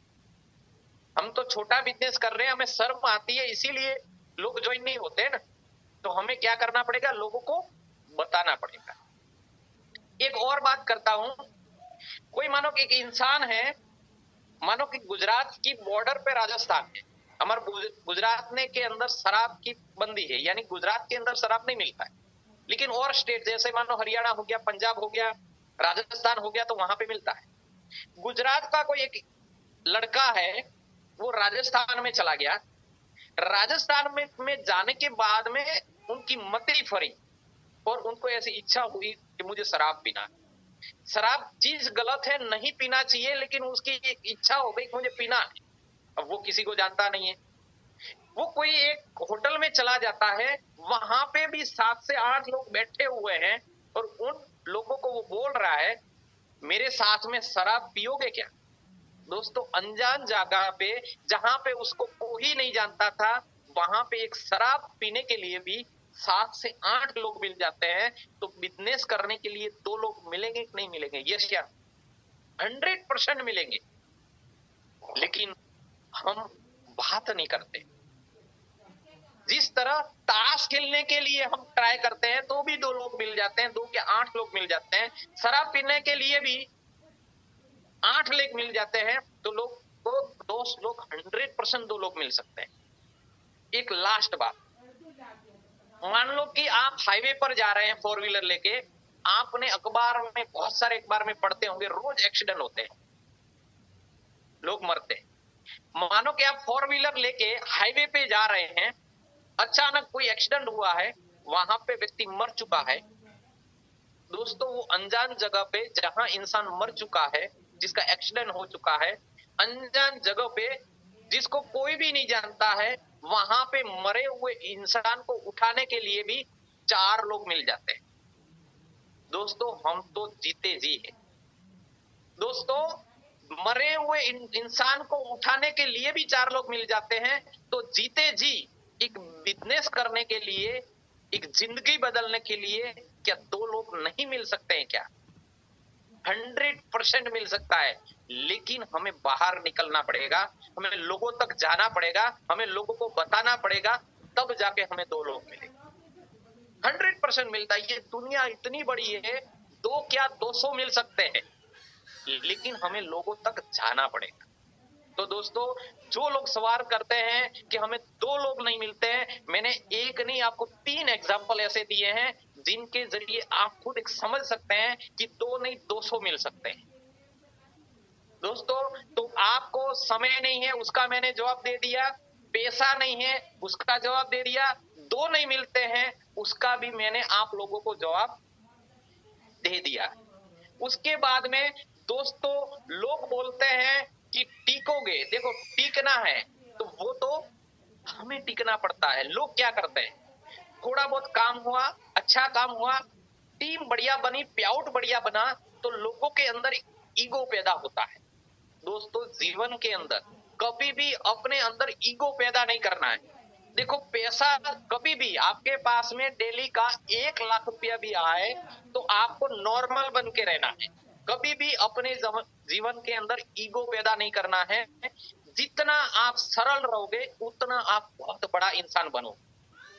हम तो छोटा बिजनेस कर रहे हैं, हमें शर्म आती है, इसीलिए लोग ज्वाइन नहीं होते ना। तो हमें क्या करना पड़ेगा, लोगों को बताना पड़ेगा। एक और बात करता हूं, कोई मानो कि एक इंसान है, मानो कि गुजरात की बॉर्डर पे राजस्थान है। हमारे गुजरात ने के अंदर शराब की बंदी है, यानी गुजरात के अंदर शराब नहीं मिलता है, लेकिन और स्टेट जैसे मानो हरियाणा हो गया, पंजाब हो गया, राजस्थान हो गया, तो वहां पे मिलता है। गुजरात का कोई एक लड़का है, वो राजस्थान में चला गया। राजस्थान में जाने के बाद में उनकी मती फरी और उनको ऐसी इच्छा हुई कि मुझे शराब पीना है। शराब चीज गलत है, नहीं पीना चाहिए, लेकिन उसकी एक इच्छा हो गई कि मुझे पीना है। अब वो किसी को जानता नहीं है, वो कोई एक होटल में चला जाता है, वहां पे भी 7 से 8 लोग बैठे हुए हैं और उन लोगों को वो बोल रहा है मेरे साथ में शराब पियोगे क्या। दोस्तों अनजान जगह पे, जहां पे उसको कोई नहीं जानता था, वहां पे एक शराब पीने के लिए भी 7 से 8 लोग मिल जाते हैं। तो बिजनेस करने के लिए 2 लोग मिलेंगे कि नहीं मिलेंगे? यस क्या? 100% मिलेंगे, लेकिन हम बात नहीं करते। जिस तरह ताश खेलने के लिए हम ट्राई करते हैं तो भी 2 लोग मिल जाते हैं, 2 के 8 लोग मिल जाते हैं। शराब पीने के लिए भी 8 लोग मिल जाते हैं, तो लोग आपको 2 लोग 100% 2 लोग मिल सकते हैं। एक लास्ट बात, मान लो कि आप हाईवे पर जा रहे हैं 4 व्हीलर लेके, आपने अखबार में बहुत सारे अखबार में पढ़ते होंगे, रोज एक्सीडेंट होते हैं, लोग मरते हैं। मानो कि आप 4 व्हीलर लेके हाईवे पे जा रहे हैं, अचानक कोई एक्सीडेंट हुआ है, वहां पे व्यक्ति मर चुका है। दोस्तों, वो अनजान जगह पे जहां इंसान मर चुका है, जिसका एक्सीडेंट हो चुका है, अनजान जगह पे जिसको कोई भी नहीं जानता है, वहां पे मरे हुए इंसान को उठाने के लिए भी 4 लोग मिल जाते हैं। दोस्तों, हम तो जीते जी हैं। दोस्तों, मरे हुए इंसान को उठाने के लिए भी 4 लोग मिल जाते हैं, तो जीते जी एक बिजनेस करने के लिए, एक जिंदगी बदलने के लिए क्या 2 लोग नहीं मिल सकते हैं क्या? 100% मिल सकता है, लेकिन हमें बाहर निकलना पड़ेगा, हमें लोगों तक जाना पड़ेगा, हमें लोगों को बताना पड़ेगा, तब जाके हमें 2 लोग मिलेंगे। 100% मिलता है। ये दुनिया इतनी बड़ी है, 2 क्या 200 मिल सकते हैं, लेकिन हमें लोगों तक जाना पड़ेगा। तो दोस्तों, जो लोग सवाल करते हैं कि हमें 2 लोग नहीं मिलते हैं, मैंने एक नहीं आपको 3 एग्जाम्पल ऐसे दिए हैं जिनके जरिए आप खुद एक समझ सकते हैं कि 2 नहीं 200 मिल सकते हैं। दोस्तों, तो आपको समय नहीं है, उसका मैंने जवाब दे दिया। पैसा नहीं है, उसका जवाब दे दिया। 2 नहीं मिलते हैं, उसका भी मैंने आप लोगों को जवाब दे दिया। उसके बाद में दोस्तों, लोग बोलते हैं कि टिकोगे। देखो, टिकना है तो वो तो हमें टिकना पड़ता है। लोग क्या करते हैं, थोड़ा बहुत काम हुआ, अच्छा काम हुआ, टीम बढ़िया बनी, पेआउट बढ़िया बना, तो लोगों के अंदर ईगो पैदा होता है। दोस्तों, जीवन के अंदर कभी भी अपने अंदर ईगो पैदा नहीं करना है। देखो, पैसा कभी भी आपके पास में डेली का 1 लाख रुपया भी आए तो आपको नॉर्मल बन के रहना है। कभी भी अपने जीवन के अंदर ईगो पैदा नहीं करना है। जितना आप सरल रहोगे, उतना आप बहुत बड़ा इंसान बनो।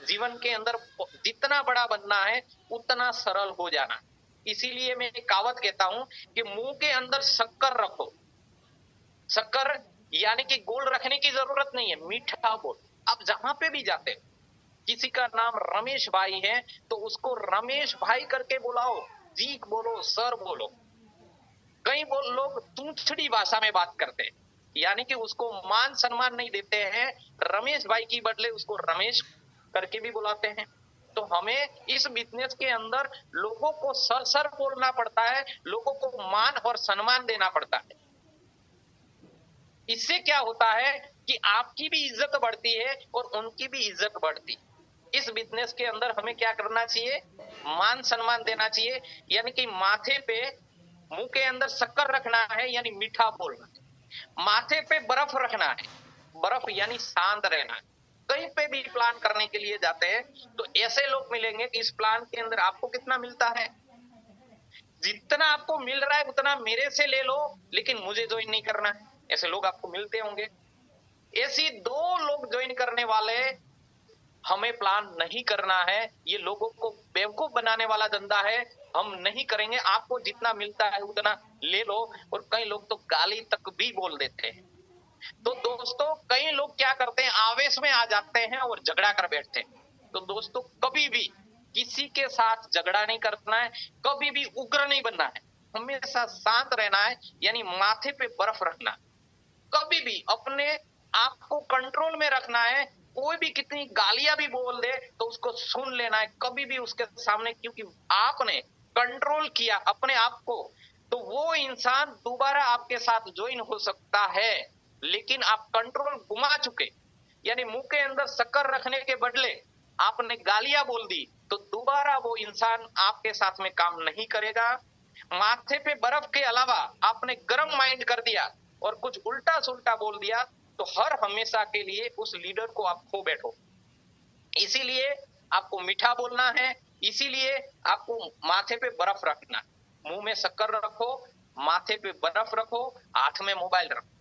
जीवन के अंदर जितना बड़ा बनना है, उतना सरल हो जाना। इसीलिए मैं एक कहावत कहता हूं कि मुंह के अंदर शक्कर रखो। शक्कर यानी कि गोल रखने की जरूरत नहीं है, मीठा बोल। आप जहां पे भी जाते हो, किसी का नाम रमेश भाई है तो उसको रमेश भाई करके बुलाओ, जी बोलो, सर बोलो। कई लोग तूछड़ी भाषा में बात करते हैं, यानी कि उसको मान सम्मान नहीं देते हैं, रमेश भाई की बदले उसको रमेश करके भी बुलाते हैं। तो हमें इस बिजनेस के अंदर लोगों को सर बोलना पड़ता है, लोगों को मान और सम्मान देना पड़ता है। इससे क्या होता है कि आपकी भी इज्जत बढ़ती है और उनकी भी इज्जत बढ़ती। इस बिजनेस के अंदर हमें क्या करना चाहिए, मान सम्मान देना चाहिए, यानी कि माथे पे, मुंह के अंदर शक्कर रखना है, यानी मीठा बोलना है। माथे पे बर्फ रखना है, बर्फ यानी शांत रहना है। कहीं पे भी प्लान करने के लिए जाते हैं तो ऐसे लोग मिलेंगे कि इस प्लान के अंदर आपको कितना मिलता है, जितना आपको मिल रहा है उतना मेरे से ले लो, लेकिन मुझे ज्वाइन नहीं करना है। ऐसे लोग आपको मिलते होंगे। ऐसी 2 लोग ज्वाइन करने वाले हमें प्लान नहीं करना है। ये लोगों को बेवकूफ बनाने वाला धंधा है, हम नहीं करेंगे। आपको जितना मिलता है उतना ले लो। और कई लोग तो गाली तक भी बोल देते हैं। तो दोस्तों, कई लोग क्या करते हैं, आवेश में आ जाते हैं और झगड़ा कर बैठते हैं। तो दोस्तों, कभी भी किसी के साथ झगड़ा नहीं करना है, कभी भी उग्र नहीं बनना है, हमेशा शांत रहना है, यानी माथे पे बर्फ रखना। कभी भी अपने आप को कंट्रोल में रखना है। कोई भी कितनी गालियां भी बोल दे तो उसको सुन लेना है, कभी भी उसके सामने, क्योंकि आपने कंट्रोल किया अपने आप को, तो वो इंसान दोबारा आपके साथ ज्वाइन हो सकता है। लेकिन आप कंट्रोल गुमा चुके, यानी मुंह के अंदर शक्कर रखने के बदले आपने गालियां बोल दी, तो दोबारा वो इंसान आपके साथ में काम नहीं करेगा। माथे पे बर्फ के अलावा आपने गर्म माइंड कर दिया और कुछ उल्टा सुल्टा बोल दिया, तो हर हमेशा के लिए उस लीडर को आप खो बैठो। इसीलिए आपको मीठा बोलना है, इसीलिए आपको माथे पे बर्फ रखना। मुंह में शक्कर रखो, माथे पे बर्फ रखो, हाथ में मोबाइल रखो।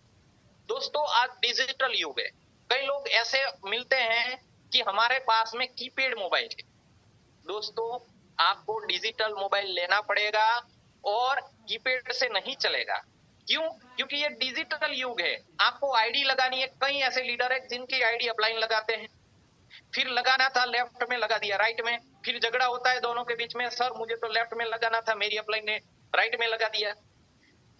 दोस्तों, आज डिजिटल युग है। कई लोग ऐसे मिलते हैं कि हमारे पास में कीपैड मोबाइल है। दोस्तों, आपको डिजिटल मोबाइल लेना पड़ेगा और कीपैड से नहीं चलेगा। क्यों? क्योंकि ये डिजिटल युग है, आपको आईडी लगानी है। कई ऐसे लीडर है जिनकी आईडी अपलाइन लगाते हैं, फिर लगाना था लेफ्ट में लगा दिया राइट में, फिर झगड़ा होता है दोनों के बीच में, सर मुझे तो लेफ्ट में लगाना था, मेरी अपलाइन ने राइट में लगा दिया।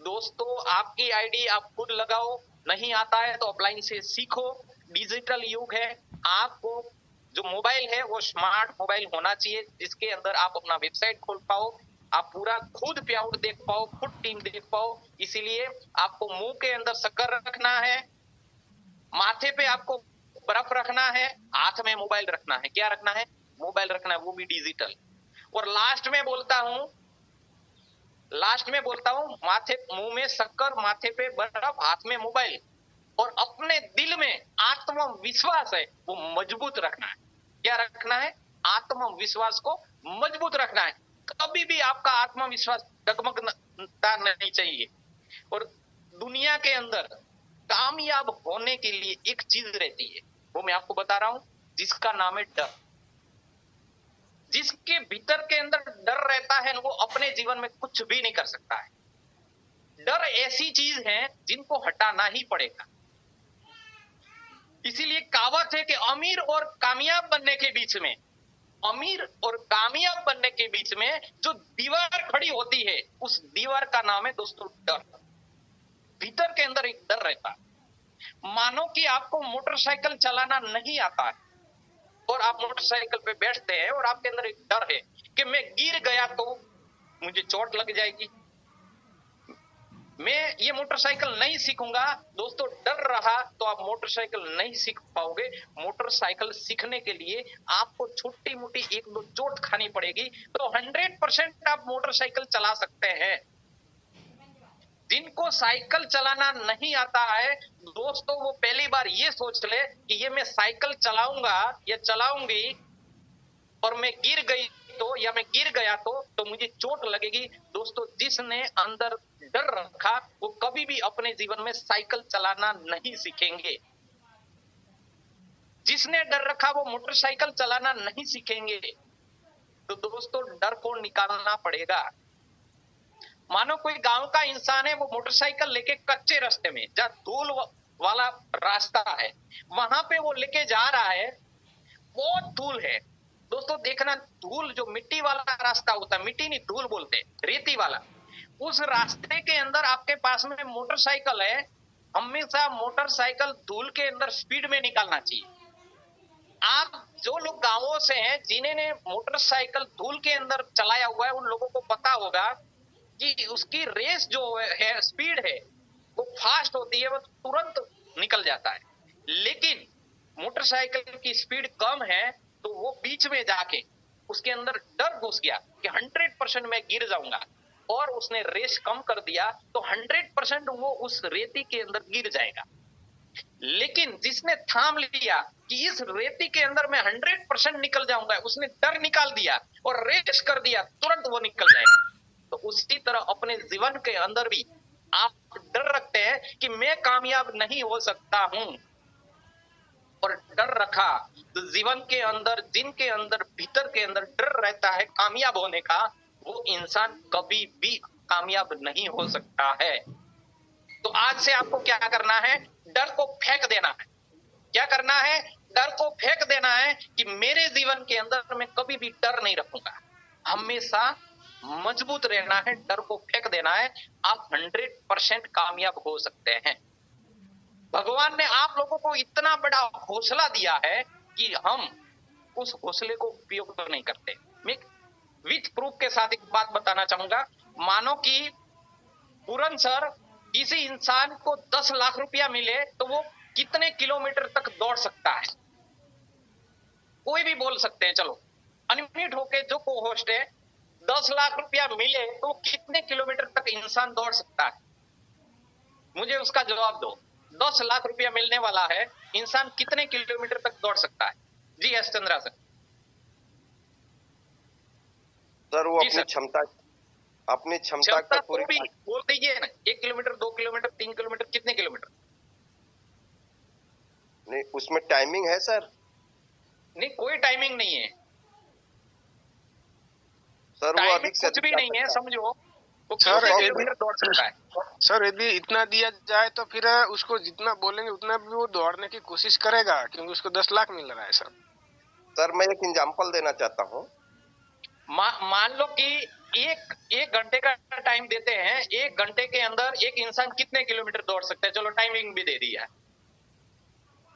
दोस्तों आपकी आईडी आप खुद लगाओ, नहीं आता है तो अपलाइन से सीखो। डिजिटल युग है, आपको जो मोबाइल है वो स्मार्ट मोबाइल होना चाहिए, जिसके अंदर आप अपना वेबसाइट खोल पाओ, आप पूरा खुद पे आउट देख पाओ, खुद टीम देख पाओ। इसीलिए आपको मुंह के अंदर शक्कर रखना है, माथे पे आपको बर्फ रखना है, हाथ में मोबाइल रखना है। क्या रखना है? मोबाइल रखना है, वो भी डिजिटल। और लास्ट में बोलता हूं, माथे मुंह में शक्कर, माथे पे बर्फ, हाथ में मोबाइल, और अपने दिल में आत्मविश्वास है वो मजबूत रखना है। क्या रखना है? आत्मविश्वास को मजबूत रखना है। कभी भी आपका आत्मविश्वास डगमगता नहीं चाहिए। और दुनिया के अंदर कामयाब होने के लिए एक चीज रहती है, वो मैं आपको बता रहा हूं, जिसका नाम है डर। जिसके भीतर के अंदर डर रहता है वो अपने जीवन में कुछ भी नहीं कर सकता है। डर ऐसी चीज है जिनको हटाना ही पड़ेगा। इसीलिए कहावत है कि अमीर और कामयाब बनने के बीच में, अमीर और कामयाब बनने के बीच में जो दीवार खड़ी होती है, उस दीवार का नाम है दोस्तों डर। भीतर के अंदर एक डर रहता है। मानो कि आपको मोटरसाइकिल चलाना नहीं आता है और आप मोटरसाइकिल पे बैठते हैं और आपके अंदर एक डर है कि मैं गिर गया तो मुझे चोट लग जाएगी, मैं ये मोटरसाइकिल नहीं सीखूंगा। दोस्तों डर रहा तो आप मोटरसाइकिल नहीं सीख पाओगे। मोटरसाइकिल सीखने के लिए आपको छोटी मोटी एक दो चोट खानी पड़ेगी, तो 100% आप मोटरसाइकिल चला सकते हैं। जिनको साइकिल चलाना नहीं आता है दोस्तों, वो पहली बार ये सोच ले कि ये मैं साइकिल चलाऊंगा या चलाऊंगी और मैं गिर गई तो, या मैं गिर गया तो मुझे चोट लगेगी। दोस्तों जिसने अंदर डर रखा वो कभी भी अपने जीवन में साइकिल चलाना नहीं सीखेंगे। जिसने डर रखा वो मोटरसाइकिल चलाना नहीं सीखेंगे। तो दोस्तों डर को निकालना पड़ेगा। मानो कोई गांव का इंसान है, वो मोटरसाइकिल लेके कच्चे रास्ते में, जहां धूल वाला रास्ता है, वहां पे वो लेके जा रहा है, बहुत धूल है। दोस्तों देखना, धूल जो मिट्टी वाला रास्ता होता है, मिट्टी नहीं धूल बोलते, रेती वाला, उस रास्ते के अंदर आपके पास में मोटरसाइकिल है, हमेशा मोटरसाइकिल धूल के अंदर स्पीड में निकालना चाहिए। आप जो लोग गांवों से हैं, जिन्होंने मोटरसाइकिल धूल के अंदर चलाया हुआ है, उन लोगों को पता होगा कि उसकी रेस जो है, स्पीड है, वो फास्ट होती है, वो तुरंत निकल जाता है। लेकिन मोटरसाइकिल की स्पीड कम है तो वो बीच में जाके उसके अंदर डर घुस गया कि 100% मैं गिर जाऊंगा, और उसने रेस कम कर दिया तो 100% वो उस रेती के अंदर गिर जाएगा। लेकिन जिसने थाम लिया कि इस रेती के अंदर मैं 100% निकल जाऊंगा, उसने डर निकाल दिया और रेस कर दिया, तुरंत वो निकल जाएगा। तो उसी तरह अपने जीवन के अंदर भी आप डर रखते हैं कि मैं कामयाब नहीं हो सकता हूं, और डर रखा तो जीवन के अंदर, जिनके अंदर भीतर के अंदर डर रहता है कामयाब होने का, वो इंसान कभी भी कामयाब नहीं हो सकता है। तो आज से आपको क्या करना है? डर को फेंक देना है। क्या करना है? डर को फेंक देना है कि मेरे जीवन के अंदर मैं कभी भी डर नहीं रखूंगा, हमेशा मजबूत रहना है, डर को फेंक देना है। आप 100% कामयाब हो सकते हैं। भगवान ने आप लोगों को इतना बड़ा हौसला दिया है कि हम उस हौसले को उपयोग नहीं करते। मैं विथ प्रूफ के साथ एक बात बताना चाहूंगा। मानो कि पूरन सर, किसी इंसान को 10 लाख रुपया मिले तो वो कितने किलोमीटर तक दौड़ सकता है? कोई भी बोल सकते हैं, चलो अनम्यूट होके जो को होस्ट है, 10 लाख रुपया मिले तो कितने किलोमीटर तक इंसान दौड़ सकता है? मुझे उसका जवाब दो। 10 लाख रुपया मिलने वाला है, इंसान कितने किलोमीटर तक दौड़ सकता है? G S Chandra sir. Sir वो अपनी क्षमता का पूरी बोल दीजिए ना, 1 किलोमीटर, 2 किलोमीटर, 3 किलोमीटर, कितने किलोमीटर? नहीं, उसमें टाइमिंग है सर? नहीं, कोई टाइमिंग नहीं है सर। वो अधिक से कुछ भी नहीं है, समझो वो कितने किलोमीटर दौड़ सकता है। सर यदि इतना दिया जाए तो फिर उसको जितना बोलेंगे उतना भी वो दौड़ने की कोशिश करेगा, क्योंकि उसको 10 लाख मिल रहा है। सर मैं एक एग्जांपल देना चाहता हूँ। मान लो कि एक घंटे का टाइम देते हैं, 1 घंटे के अंदर एक इंसान कितने किलोमीटर दौड़ सकता है। चलो टाइमिंग भी दे दिया,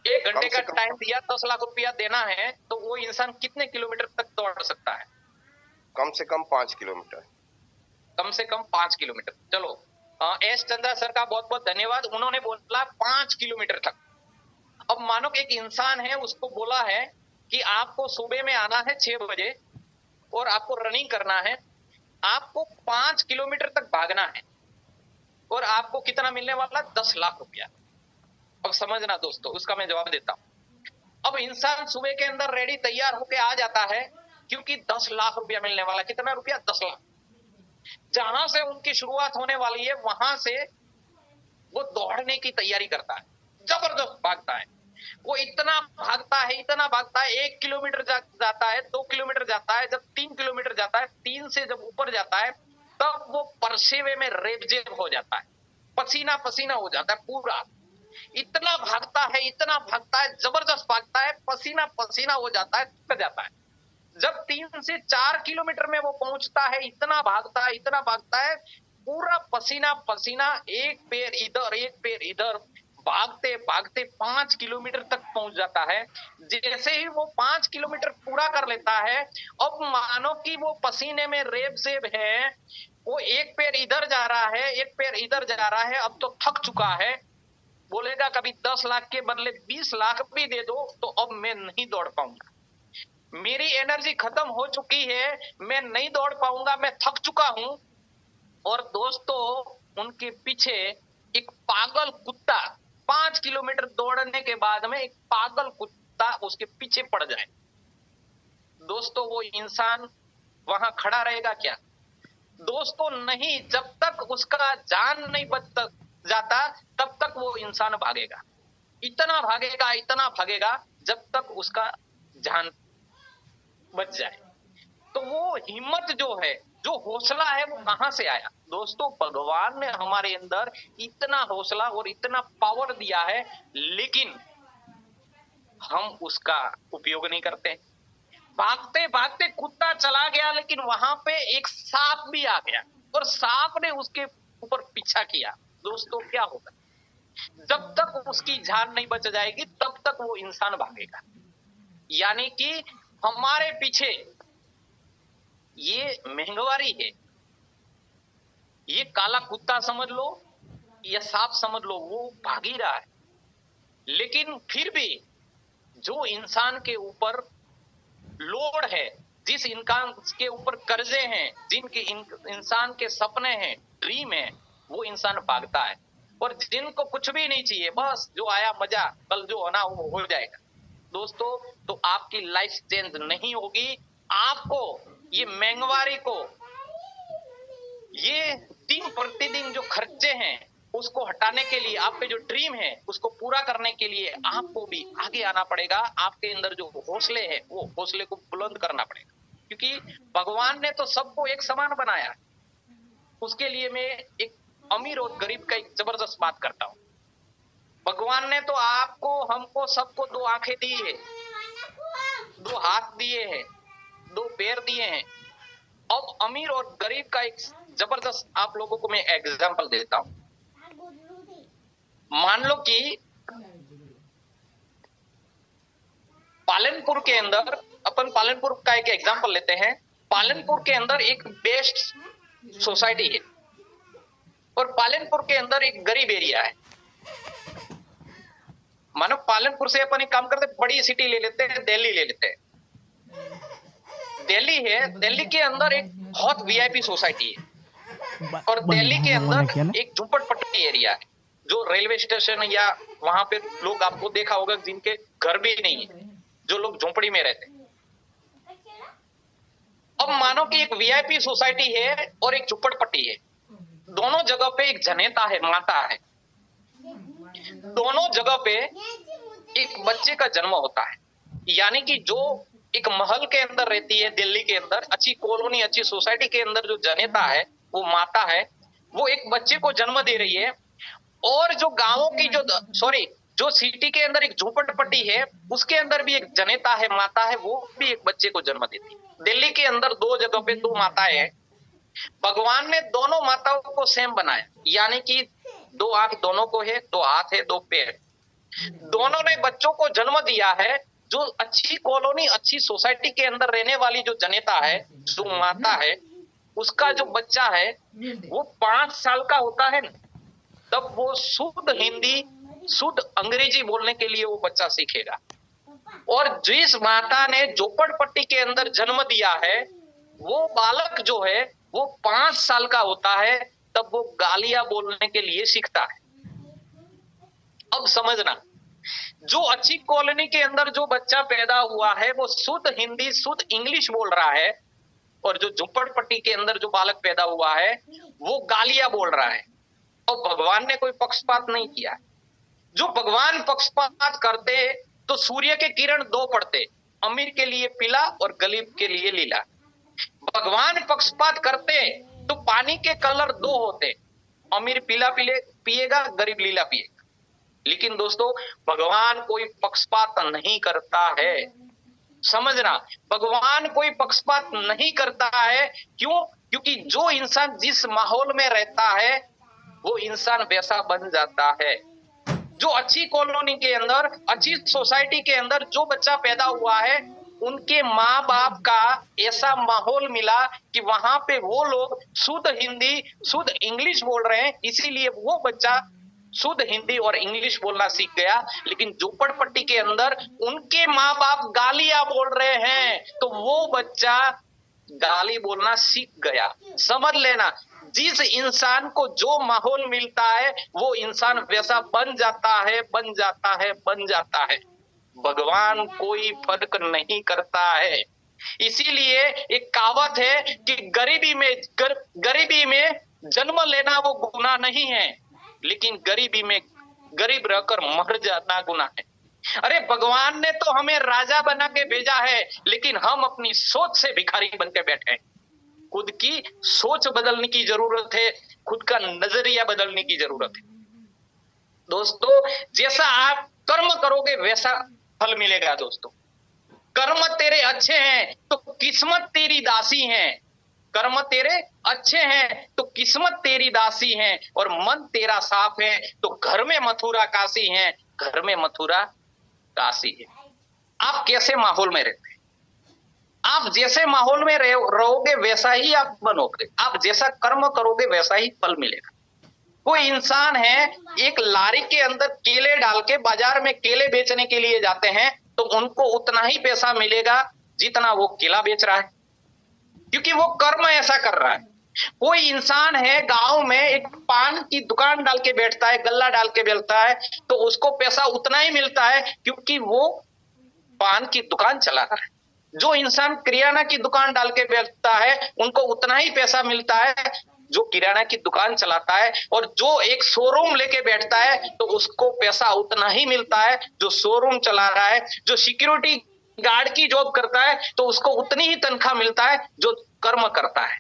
1 घंटे का टाइम दिया, 10 लाख रुपया देना है, तो वो इंसान कितने किलोमीटर तक दौड़ सकता है। कम से कम 5 किलोमीटर। कम से कम 5 किलोमीटर। चलो एस चंद्रा सर का बहुत बहुत धन्यवाद, उन्होंने बोला 5 किलोमीटर तक। अब मानो एक इंसान है, उसको बोला है कि आपको सुबह में आना है 6 बजे और आपको रनिंग करना है, आपको 5 किलोमीटर तक भागना है और आपको कितना मिलने वाला, 10 लाख रुपया। अब समझना दोस्तों, उसका मैं जवाब देता हूं। अब इंसान सुबह के अंदर रेडी तैयार होके आ जाता है, क्योंकि 10 लाख रुपया मिलने वाला। कितना रुपया, 10 लाख। जहां से उनकी शुरुआत होने वाली है, वहां से वो दौड़ने की तैयारी करता है, जबरदस्त भागता है। वो इतना भागता है, इतना भागता है, 1 किलोमीटर जाता है, 2 किलोमीटर जाता है, जब 3 किलोमीटर जाता है, 3 से जब ऊपर जाता है, तब वो परसेवे में रेबजेब हो जाता है, पसीना पसीना हो जाता है पूरा। इतना भागता है, इतना भागता है, जबरदस्त भागता है, पसीना पसीना हो जाता है, थक जाता है। जब 3 से 4 किलोमीटर में वो पहुंचता है, इतना भागता है, इतना भागता है, पूरा पसीना पसीना, एक पैर इधर एक पैर इधर, भागते भागते 5 किलोमीटर तक पहुंच जाता है। जैसे ही वो 5 किलोमीटर पूरा कर लेता है, अब मानो कि वो पसीने में रेबजेब है, वो एक पैर इधर जा रहा है, एक पैर इधर जा रहा है, अब तो थक चुका है। बोलेगा कभी 10 लाख के बदले 20 लाख भी दे दो तो अब मैं नहीं दौड़ पाऊंगा, मेरी एनर्जी खत्म हो चुकी है, मैं नहीं दौड़ पाऊंगा, मैं थक चुका हूं। और दोस्तों, उनके पीछे एक पागल कुत्ता 5 किलोमीटर दौड़ने के बाद में एक पागल कुत्ता उसके पीछे पड़ जाए, दोस्तों वो इंसान वहां खड़ा रहेगा क्या? दोस्तों नहीं, जब तक उसका जान नहीं बच जाता तब तक वो इंसान भागेगा, इतना भागेगा, इतना भागेगा जब तक उसका जान बच जाए। तो वो हिम्मत जो है, जो हौसला है, वो कहां से आया? दोस्तों भगवान ने हमारे अंदर इतना हौसला और इतना पावर दिया है, लेकिन हम उसका उपयोग नहीं करते। भागते भागते कुत्ता चला गया, लेकिन वहां पे एक सांप भी आ गया और सांप ने उसके ऊपर पीछा किया। दोस्तों क्या होगा? जब तक उसकी जान नहीं बच जाएगी तब तक वो इंसान भागेगा। यानी कि हमारे पीछे ये महंगवारी है, ये काला कुत्ता समझ लो या सांप समझ लो, वो भाग ही रहा है। लेकिन फिर भी जो इंसान के ऊपर लोड है, जिस इंसान के ऊपर कर्जे हैं, जिनके इंसान के सपने हैं, ड्रीम है, वो इंसान भागता है। और जिनको कुछ भी नहीं चाहिए, बस जो आया मजा, कल जो होना वो हो जाएगा। दोस्तों तो आपकी लाइफ चेंज नहीं होगी। आपको ये महंगवारी को, ये दिन प्रतिदिन जो खर्चे हैं उसको हटाने के लिए, आपके जो ड्रीम है उसको पूरा करने के लिए आपको भी आगे आना पड़ेगा। आपके अंदर जो हौसले हैं वो हौसले को बुलंद करना पड़ेगा, क्योंकि भगवान ने तो सबको एक समान बनाया। उसके लिए मैं एक अमीर और गरीब का एक जबरदस्त बात करता हूं। भगवान ने तो आपको, हमको, सबको 2 आंखें दी है, 2 हाथ दिए हैं, 2 पैर दिए हैं। अब अमीर और गरीब का एक जबरदस्त आप लोगों को मैं एग्जांपल देता हूं। मान लो कि पालनपुर के अंदर, अपन पालनपुर का एक एग्जांपल लेते हैं। पालनपुर के अंदर एक बेस्ट सोसाइटी है और पालनपुर के अंदर एक गरीब एरिया है। मानो पालनपुर से अपन एक काम करते, बड़ी सिटी ले लेते हैं, दिल्ली ले लेते हैं। दिल्ली है, दिल्ली के अंदर एक बहुत वीआईपी सोसाइटी है और दिल्ली के अंदर एक झुंपड़पट्टी एरिया है, जो रेलवे स्टेशन या वहां पे लोग आपको देखा होगा जिनके घर भी नहीं है, जो लोग झोंपड़ी में रहते हैं। अब मानो कि एक वीआईपी सोसाइटी है और एक झुंपड़पट्टी है, दोनों जगह पे एक जनेता है, माता है, दोनों जगह पे एक बच्चे का जन्म होता है। यानी कि जो एक महल के अंदर रहती है दिल्ली के अंदर, अच्छी कॉलोनी, अच्छी सोसाइटी के अंदर जो जनेता है, वो माता है, वो एक बच्चे को जन्म दे रही है, और जो गांवों की जो सिटी के अंदर एक झोपड़पट्टी है, उसके अंदर भी एक जनेता है, माता है, वो भी एक बच्चे को जन्म देती है। दिल्ली के अंदर 2 जगह पे 2 माताएं हैं। भगवान ने दोनों माताओं को सेम बनाया, यानी कि 2 आंख दोनों को है, 2 हाथ है, 2 पैर, दोनों ने बच्चों को जन्म दिया है। जो अच्छी कॉलोनी, अच्छी सोसाइटी के अंदर रहने वाली जो जनेता है, जो माता है, उसका जो बच्चा है वो 5 साल का होता है, तब वो शुद्ध हिंदी, शुद्ध अंग्रेजी बोलने के लिए वो बच्चा सीखेगा। और जिस माता ने झोपड़पट्टी के अंदर जन्म दिया है, वो बालक जो है वो 5 साल का होता है, तब वो गालियां बोलने के लिए सीखता है। अब समझना, जो अच्छी कॉलोनी के अंदर जो बच्चा पैदा हुआ है वो शुद्ध हिंदी, शुद्ध इंग्लिश बोल रहा है, और जो झोपड़पट्टी के अंदर जो बालक पैदा हुआ है वो गालियां बोल रहा है। और भगवान ने कोई पक्षपात नहीं किया। जो भगवान पक्षपात करते तो सूर्य के किरण 2 पड़ते, अमीर के लिए पीला और गरीब के लिए लीला। भगवान पक्षपात करते तो पानी के कलर 2 होते, अमीर पीला पिएगा, गरीब लीला पिएगा। लेकिन दोस्तों, भगवान कोई पक्षपात नहीं करता है। समझना, भगवान कोई पक्षपात नहीं करता है। क्यों? क्योंकि जो इंसान जिस माहौल में रहता है वो इंसान वैसा बन जाता है। जो अच्छी कॉलोनी के अंदर, अच्छी सोसाइटी के अंदर जो बच्चा पैदा हुआ है, उनके माँ बाप का ऐसा माहौल मिला कि वहां पे वो लोग शुद्ध हिंदी, शुद्ध इंग्लिश बोल रहे हैं, इसीलिए वो बच्चा शुद्ध हिंदी और इंग्लिश बोलना सीख गया। लेकिन झोपड़पट्टी के अंदर उनके माँ बाप गालियां बोल रहे हैं, तो वो बच्चा गाली बोलना सीख गया। समझ लेना, जिस इंसान को जो माहौल मिलता है वो इंसान वैसा बन जाता है, बन जाता है, बन जाता है। भगवान कोई फर्क नहीं करता है। इसीलिए एक कहावत है कि गरीबी में जन्म लेना वो गुनाह नहीं है, लेकिन गरीबी में गरीब रहकर मर जाना गुनाह है। अरे भगवान ने तो हमें राजा बना के भेजा है, लेकिन हम अपनी सोच से भिखारी बन के बैठे हैं। खुद की सोच बदलने की जरूरत है, खुद का नजरिया बदलने की जरूरत है। दोस्तों, जैसा आप कर्म करोगे वैसा फल मिलेगा। दोस्तों, कर्म तेरे अच्छे हैं तो किस्मत तेरी दासी है। कर्म तेरे अच्छे हैं तो किस्मत तेरी दासी है, और मन तेरा साफ है तो घर में मथुरा काशी है, घर में मथुरा काशी है। आप कैसे माहौल में रहते हैं, आप जैसे माहौल में रहोगे वैसा ही आप बनोगे। आप जैसा कर्म करोगे वैसा ही फल मिलेगा। कोई इंसान है, एक लारी के अंदर केले डाल के बाजार में केले बेचने के लिए जाते हैं, तो उनको उतना ही पैसा मिलेगा जितना वो केला बेच रहा है, क्योंकि वो कर्म ऐसा कर रहा है। कोई इंसान है, गांव में एक पान की दुकान डाल के बैठता है, गल्ला डाल के बैठता है, तो उसको पैसा उतना ही मिलता है क्योंकि वो पान की दुकान चला रहा है। जो इंसान किराना की दुकान डाल के बैठता है, उनको उतना ही पैसा मिलता है जो किराना की दुकान चलाता है। और जो एक शोरूम लेके बैठता है, तो उसको पैसा उतना ही मिलता है जो शोरूम चला रहा है। जो सिक्योरिटी गार्ड की जॉब करता है, तो उसको उतनी ही तनख्वाह मिलता है जो कर्म करता है।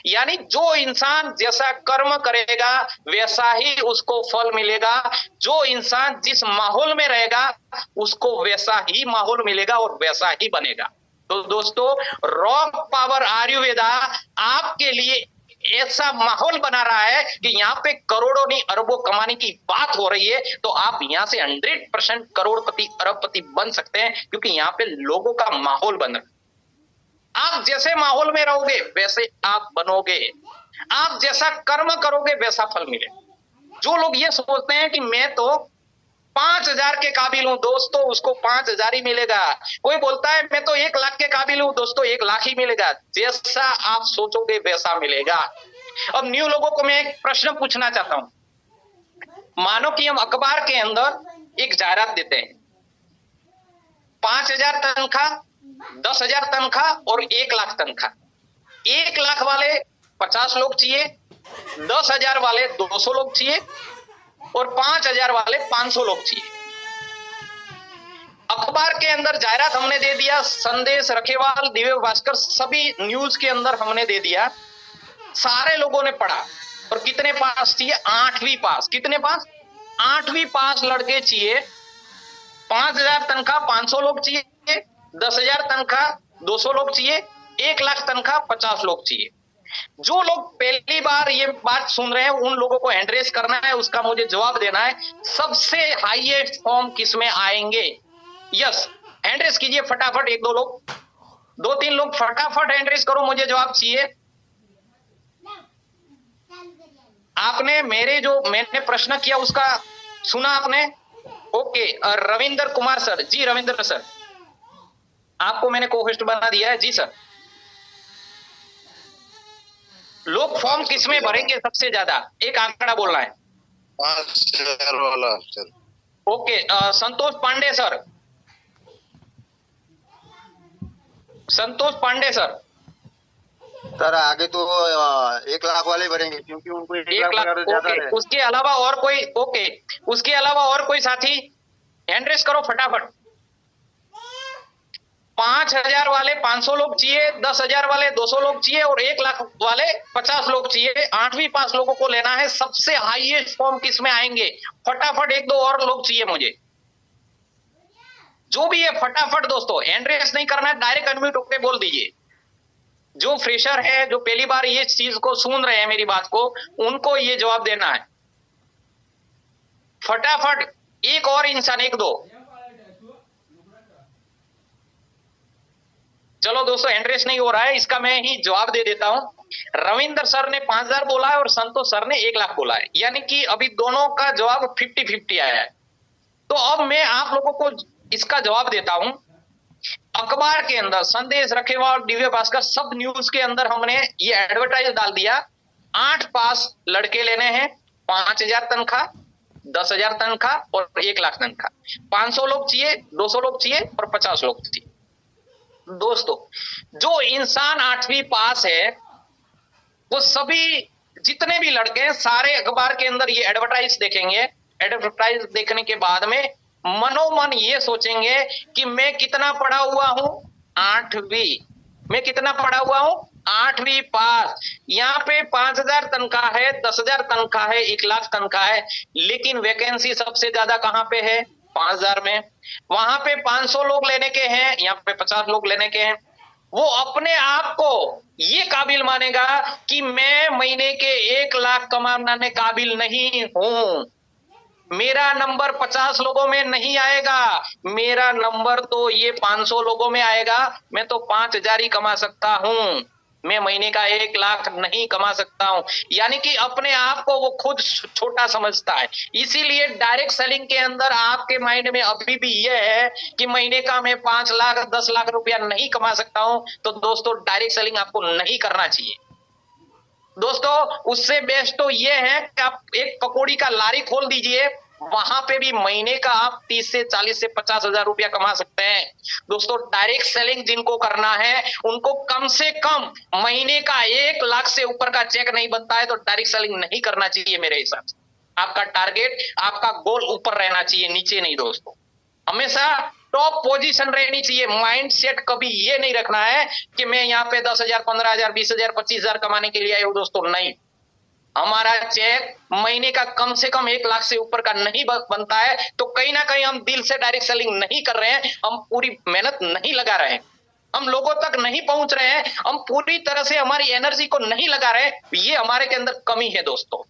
यानी जो इंसान जैसा कर्म करेगा वैसा ही उसको फल मिलेगा। जो इंसान जिस माहौल में रहेगा उसको वैसा ही माहौल मिलेगा और वैसा ही बनेगा। तो दोस्तों, रॉक पावर आयुर्वेदा आपके लिए ऐसा माहौल बना रहा है कि यहाँ पे करोड़ों नहीं अरबों कमाने की बात हो रही है। तो आप यहाँ से 100% करोड़पति अरबपति बन सकते हैं, क्योंकि यहाँ पे लोगों का माहौल बन रहा है। आप जैसे माहौल में रहोगे वैसे आप बनोगे। आप जैसा कर्म करोगे वैसा फल मिलेगा। जो लोग ये सोचते हैं कि मैं तो 5,000 के काबिल हूं, दोस्तों उसको 5,000 ही मिलेगा। कोई बोलता है मैं तो 1 लाख के काबिल हूं, दोस्तों 1 लाख ही मिलेगा। जैसा आप सोचोगे वैसा मिलेगा। अब न्यू लोगों को मैं एक प्रश्न पूछना चाहता हूं। मानो कि हम अखबार के अंदर एक जाहिरात देते हैं, 5,000 तनख्वाह, 10,000 तनख्वाह और 1 लाख तनख्वाह। 1 लाख वाले 50 लोग चाहिए, 10,000 वाले 200 लोग चाहिए और 5,000 वाले 500 लोग चाहिए। अखबार के अंदर जाहिरात हमने दे दिया, संदेश, रखेवाल, दिव्य भास्कर, सभी न्यूज के अंदर हमने दे दिया सारे लोगों ने पढ़ा। और कितने पास चाहिए? 8वीं पास। कितने पास? 8वीं पास लड़के चाहिए। 5,000 तनख्वाह 500 लोग चाहिए, 10,000 तनख्वाह 200 लोग चाहिए, 1 लाख तनख्वाह 50 लोग चाहिए। जो लोग पहली बार ये बात सुन रहे हैं उन लोगों को एड्रेस करना है, उसका मुझे जवाब देना है। सबसे हाईएस्ट फॉर्म किसमें आएंगे? यस, एड्रेस कीजिए फटाफट। 1-2 लोग, 2-3 लोग फटाफट एड्रेस करो, मुझे जवाब चाहिए। आपने मैंने प्रश्न किया उसका सुना आपने? ओके, रविंदर कुमार सर जी, रविंदर सर आपको मैंने को-होस्ट बना दिया है जी सर। लोग फॉर्म किसमें भरेंगे सबसे ज्यादा? एक आंकड़ा बोलना है। 5,000 वाला sir. Okay, Santosh Pandey sir. Santosh Pandey sir. Sir आगे तो 1 लाख वाले भरेंगे क्योंकि उनको 1 लाख ज्यादा है। उसके अलावा और कोई? ओके, उसके अलावा और कोई साथी? हैंड रेस करो फटाफट। 5,000 वाले 500 लोग चाहिए, 10,000 वाले 200 लोग चाहिए और 1 लाख वाले 50 लोग चाहिए। 8वीं पास लोगों को लेना है। सबसे हाईएस्ट फॉर्म किसमें आएंगे? फटाफट 1-2 और लोग चाहिए मुझे। जो भी है फटाफट दोस्तों, हैंड रेस नहीं करना है, डायरेक्ट अनम्यूट होकर बोल दीजिए। जो फ्रेशर है, जो पहली बार ये चीज को सुन रहे हैं मेरी बात को, उनको ये जवाब देना है फटाफट। एक और इंसान, 1-2। चलो दोस्तों, एंड्रेस नहीं हो रहा है, इसका मैं ही जवाब दे देता हूं। रविंदर सर ने 5,000 बोला है और संतोष सर ने 1 लाख बोला है, यानी कि अभी दोनों का जवाब 50-50 आया है। तो अब मैं आप लोगों को इसका जवाब देता हूं। अखबार के अंदर संदेश रखेवाल, दिव्य भास्कर, सब न्यूज के अंदर हमने ये एडवर्टाइज डाल दिया। 8 पास लड़के लेने हैं, 5,000 तनख्वाह, 10,000 तनख्वाह और 1 लाख तनख्वाह। 500 लोग चाहिए, 200 लोग चाहिए और 50 लोग चाहिए। दोस्तों, जो इंसान 8वीं पास है वो सभी जितने भी लड़के हैं सारे अखबार के अंदर ये एडवर्टाइज देखेंगे। एडवर्टाइज देखने के बाद में मनोमन ये सोचेंगे कि मैं कितना पढ़ा हुआ हूं? 8वीं। मैं कितना पढ़ा हुआ हूं? 8वीं पास। यहाँ पे 5,000 तनख्वाह है, 10,000 तनख्वाह है, 1 लाख तनख्वाह है, लेकिन वैकेंसी सबसे ज्यादा कहां पे है? 5,000 में। वहां पे 500 लोग लेने के हैं, यहाँ पे 50 लोग लेने के हैं। वो अपने आप को ये काबिल मानेगा कि मैं महीने के 1 लाख कमाने काबिल नहीं हूं। मेरा नंबर 50 लोगों में नहीं आएगा, मेरा नंबर तो ये 500 लोगों में आएगा। मैं तो 5,000 ही कमा सकता हूं, मैं महीने का 1 लाख नहीं कमा सकता हूं। यानी कि अपने आप को वो खुद छोटा समझता है। इसीलिए डायरेक्ट सेलिंग के अंदर आपके माइंड में अभी भी ये है कि महीने का मैं 5 लाख 10 लाख रुपया नहीं कमा सकता हूं। तो दोस्तों, डायरेक्ट सेलिंग आपको नहीं करना चाहिए। दोस्तों, उससे बेस्ट तो ये है कि आप एक पकौड़ी का लारी खोल दीजिए, वहां पे भी महीने का आप 30 से 40 से 50,000 रुपया कमा सकते हैं। दोस्तों, डायरेक्ट सेलिंग जिनको करना है उनको कम से कम महीने का 1 लाख से ऊपर का चेक नहीं बनता है तो डायरेक्ट सेलिंग नहीं करना चाहिए मेरे हिसाब से। आपका टारगेट, आपका गोल ऊपर रहना चाहिए, नीचे नहीं। दोस्तों, हमेशा टॉप पोजीशन रहनी चाहिए। माइंड सेट कभी ये नहीं रखना है कि मैं यहाँ पे 10,000 15,000 20,000 25,000 कमाने के लिए आया हूं। दोस्तों, नहीं। हमारा चेक महीने का कम से कम 1 लाख से ऊपर का नहीं बनता है तो कहीं ना कहीं हम दिल से डायरेक्ट सेलिंग नहीं कर रहे हैं, हम पूरी मेहनत नहीं लगा रहे हैं, हम लोगों तक नहीं पहुंच रहे हैं, हम पूरी तरह से हमारी एनर्जी को नहीं लगा रहे हैं। ये हमारे के अंदर कमी है दोस्तों।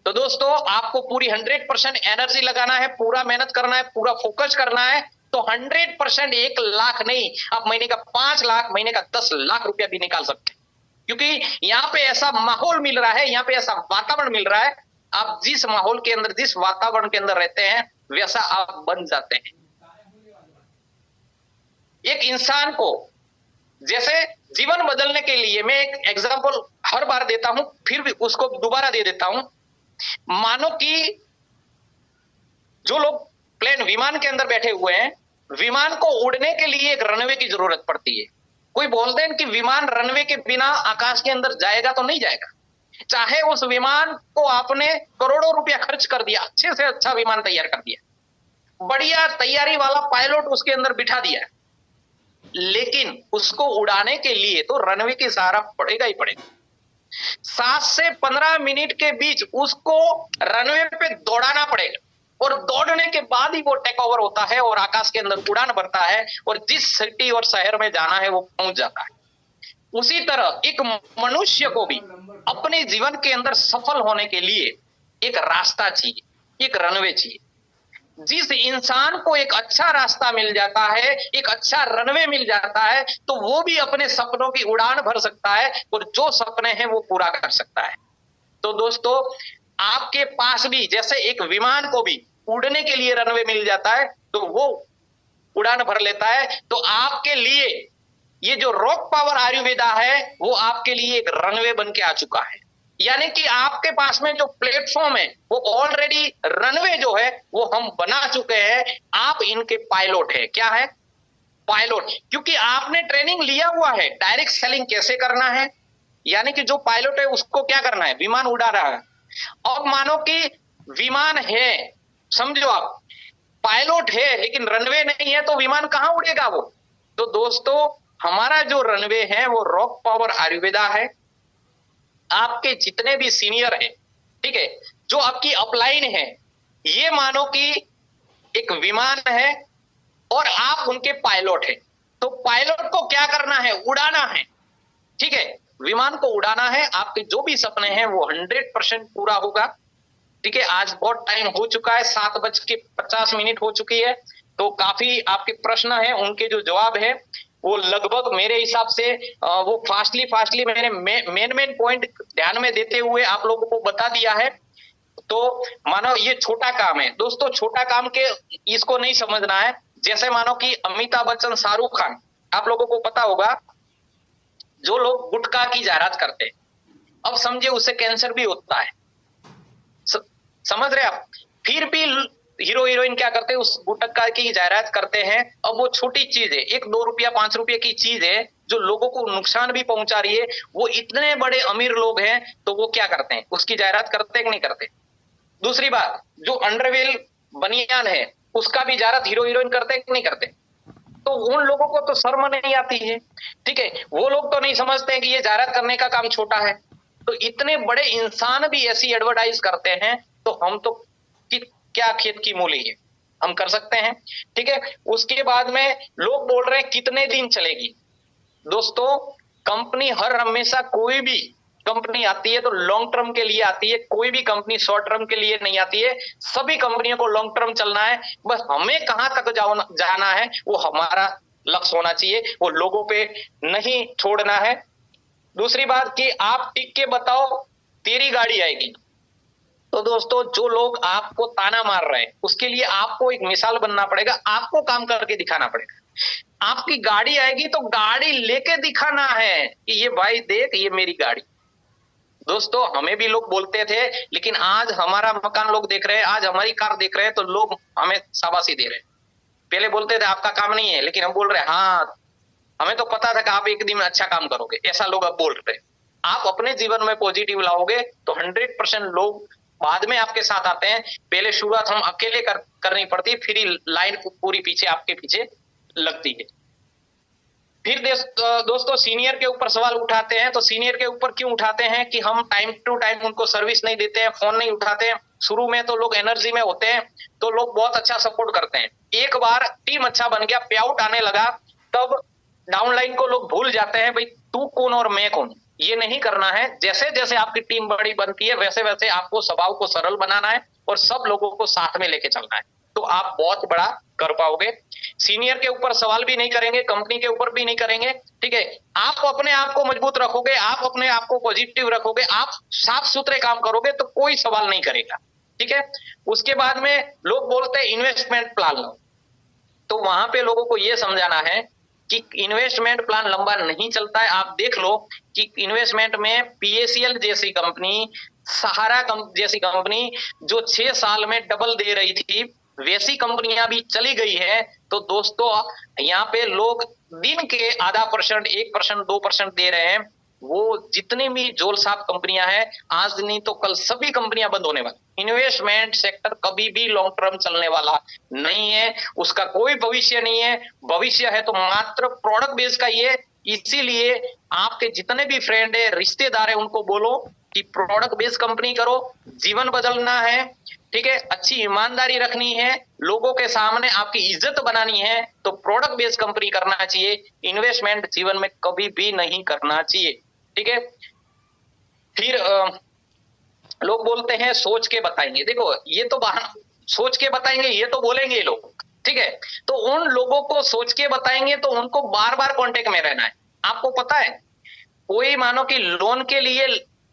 तो दोस्तों, आपको पूरी 100% एनर्जी लगाना है, पूरा मेहनत करना है, पूरा फोकस करना है। तो 100% 1 लाख नहीं, आप महीने का 5 लाख, महीने का 10 लाख रुपया भी निकाल सकते हैं। क्योंकि यहाँ पे ऐसा माहौल मिल रहा है, यहाँ पे ऐसा वातावरण मिल रहा है। आप जिस माहौल के अंदर, जिस वातावरण के अंदर रहते हैं वैसा आप बन जाते हैं। एक इंसान को जैसे जीवन बदलने के लिए मैं एक एग्जांपल हर बार देता हूं, फिर भी उसको दोबारा दे देता हूं। मानो कि जो लोग प्लेन विमान के अंदर बैठे हुए हैं, विमान को उड़ने के लिए एक रनवे की जरूरत पड़ती है। कोई बोलते हैं कि विमान रनवे के बिना आकाश के अंदर जाएगा तो नहीं जाएगा। चाहे उस विमान को आपने करोड़ों रुपया खर्च कर दिया, अच्छे से अच्छा विमान तैयार कर दिया, बढ़िया तैयारी वाला पायलट उसके अंदर बिठा दिया, लेकिन उसको उड़ाने के लिए तो रनवे की सहारा पड़ेगा ही पड़ेगा। 7 से 15 मिनट के बीच उसको रनवे पे दौड़ाना पड़ेगा और दौड़ने के बाद ही वो टेक ओवर होता है और आकाश के अंदर उड़ान भरता है और जिस सिटी और शहर में जाना है वो पहुंच जाता है। उसी तरह एक मनुष्य को भी अपने जीवन के अंदर सफल होने के लिए एक रास्ता चाहिए, एक रनवे चाहिए। जिस इंसान को एक अच्छा रास्ता मिल जाता है, एक अच्छा रनवे मिल जाता है, तो वो भी अपने सपनों की उड़ान भर सकता है और जो सपने हैं वो पूरा कर सकता है। तो दोस्तों, आपके पास भी जैसे एक विमान को भी उड़ने के लिए रनवे मिल जाता है तो वो उड़ान भर लेता है, तो आपके लिए ये जो रॉक पावर आयुर्वेदा है वो आपके लिए एक रनवे बन के आ चुका है। यानी कि आपके पास में जो प्लेटफॉर्म है वो ऑलरेडी रनवे जो है वो हम बना चुके हैं। आप इनके पायलट है। क्या है? पायलट। क्योंकि आपने ट्रेनिंग लिया हुआ है डायरेक्ट सेलिंग कैसे करना है, यानी कि जो पायलट है उसको क्या करना है, विमान उड़ा रहा है। अब मानो कि विमान है, समझो आप पायलट है लेकिन रनवे नहीं है तो विमान कहां उड़ेगा वो। तो दोस्तों, हमारा जो रनवे है वो रॉक पावर आयुर्वेदा है। आपके जितने भी सीनियर हैं, ठीक है, जो आपकी अपलाइन है, ये मानो कि एक विमान है और आप उनके पायलट हैं। तो पायलट को क्या करना है, उड़ाना है, ठीक है, विमान को उड़ाना है। आपके जो भी सपने हैं वो 100% पूरा होगा। ठीक है, आज बहुत टाइम हो चुका है, 7:50 हो चुकी है, तो काफी आपके प्रश्न हैं, उनके जो जवाब है वो लगभग मेरे हिसाब से वो फास्टली मैंने मेन पॉइंट ध्यान में देते हुए आप लोगों को बता दिया है। तो मानो ये छोटा काम है दोस्तों, छोटा काम के इसको नहीं समझना है। जैसे मानो कि अमिताभ बच्चन, शाहरुख खान, आप लोगों को पता होगा, जो लोग गुटखा की जायरात करते हैं, अब समझे उससे कैंसर भी होता है, समझ रहे आप, फिर भी हीरो हीरोइन क्या करते हैं, उस गुटखा की जायरात करते हैं। अब वो छोटी चीज है, 1-2 रुपया 5 रुपये की चीज है जो लोगों को नुकसान भी पहुंचा रही है। वो इतने बड़े अमीर लोग हैं तो वो क्या करते हैं, उसकी जायरात करते हैं कि नहीं करते। दूसरी बात, जो अंडरवेल बनियान है उसका भी जायरात हीरो हीरोइन करते हैं कि नहीं करते। तो उन लोगों को तो शर्म नहीं आती है, ठीक है, वो लोग तो नहीं समझते हैं कि ये जायरात करने का काम छोटा है। तो इतने बड़े इंसान भी ऐसी एडवर्टाइज करते हैं, तो हम तो क्या खेत की मूली है, हम कर सकते हैं, ठीक है। उसके बाद में लोग बोल रहे हैं कितने दिन चलेगी। दोस्तों, कंपनी हर हमेशा कोई भी कंपनी आती है तो लॉन्ग टर्म के लिए आती है, कोई भी कंपनी शॉर्ट टर्म के लिए नहीं आती है। सभी कंपनियों को लॉन्ग टर्म चलना है, बस हमें कहां तक जाना है वो हमारा लक्ष्य होना चाहिए, वो लोगों पे नहीं छोड़ना है। दूसरी बात कि आप टिक के बताओ तेरी गाड़ी आएगी। तो दोस्तों, जो लोग आपको ताना मार रहे हैं उसके लिए आपको एक मिसाल बनना पड़ेगा, आपको काम करके दिखाना पड़ेगा। आपकी गाड़ी आएगी तो गाड़ी लेके दिखाना है कि ये भाई देख, ये मेरी गाड़ी। दोस्तों, हमें भी लोग बोलते थे, लेकिन आज हमारा मकान लोग देख रहे हैं, आज हमारी कार देख रहे हैं तो लोग हमें शाबाशी दे रहे हैं। पहले बोलते थे आपका काम नहीं है, लेकिन हम बोल रहे हैं हाँ, हमें तो पता था कि आप एक दिन में अच्छा काम करोगे, ऐसा लोग अब बोल रहे हैं। आप अपने जीवन में पॉजिटिव लाओगे तो 100% लोग बाद में आपके साथ आते हैं। पहले शुरुआत हम अकेले करनी पड़ती, फिर लाइन पूरी पीछे आपके पीछे लगती है। फिर दोस्तों, सीनियर के ऊपर सवाल उठाते हैं, तो सीनियर के ऊपर क्यों उठाते हैं कि हम टाइम टू टाइम उनको सर्विस नहीं देते हैं, फोन नहीं उठाते हैं। शुरू में तो लोग एनर्जी में होते हैं तो लोग बहुत अच्छा सपोर्ट करते हैं। एक बार टीम अच्छा बन गया, पे आउट आने लगा, तब डाउनलाइन को लोग भूल जाते हैं, भाई तू कौन और मैं कौन। ये नहीं करना है। जैसे जैसे आपकी टीम बड़ी बनती है वैसे वैसे आपको स्वभाव को सरल बनाना है और सब लोगों को साथ में लेके चलना है, तो आप बहुत बड़ा कर पाओगे। सीनियर के ऊपर सवाल भी नहीं करेंगे, कंपनी के ऊपर भी नहीं करेंगे, ठीक है। आप अपने आप को मजबूत रखोगे, आप अपने आप को पॉजिटिव रखोगे, आप साफ सुथरे काम करोगे तो कोई सवाल नहीं करेगा, ठीक है। उसके बाद में लोग बोलते हैं इन्वेस्टमेंट प्लान लो, तो वहां पे लोगों को यह समझाना है कि इन्वेस्टमेंट प्लान लंबा नहीं चलता है। आप देख लो कि इन्वेस्टमेंट में PACL जैसी कंपनी, सहारा जैसी कंपनी जो 6 साल में डबल दे रही थी, वैसी कंपनियां भी चली गई है। तो दोस्तों, यहाँ पे लोग दिन के 0.5%, 1%, 2% दे रहे हैं। वो जितनी भी जोल साफ कंपनियां हैं, आज नहीं तो कल सभी कंपनियां बंद होने वाली। इन्वेस्टमेंट सेक्टर कभी भी लॉन्ग टर्म चलने वाला नहीं है, उसका कोई भविष्य नहीं है। भविष्य है तो मात्र प्रोडक्ट बेस का ही है। इसीलिए आपके जितने भी फ्रेंड है, रिश्तेदार है, उनको बोलो कि प्रोडक्ट बेस्ड कंपनी करो, जीवन बदलना है, ठीक है, अच्छी ईमानदारी रखनी है, लोगों के सामने आपकी इज्जत बनानी है, तो प्रोडक्ट बेस्ड कंपनी करना चाहिए। इन्वेस्टमेंट जीवन में कभी भी नहीं करना चाहिए, ठीक है। फिर लोग बोलते हैं सोच के बताएंगे। देखो ये तो सोच के बताएंगे, ये तो बोलेंगे लोग, ठीक है। तो उन लोगों को सोच के बताएंगे तो उनको बार बार कांटेक्ट में रहना है। आपको पता है, कोई मानो कि लोन के लिए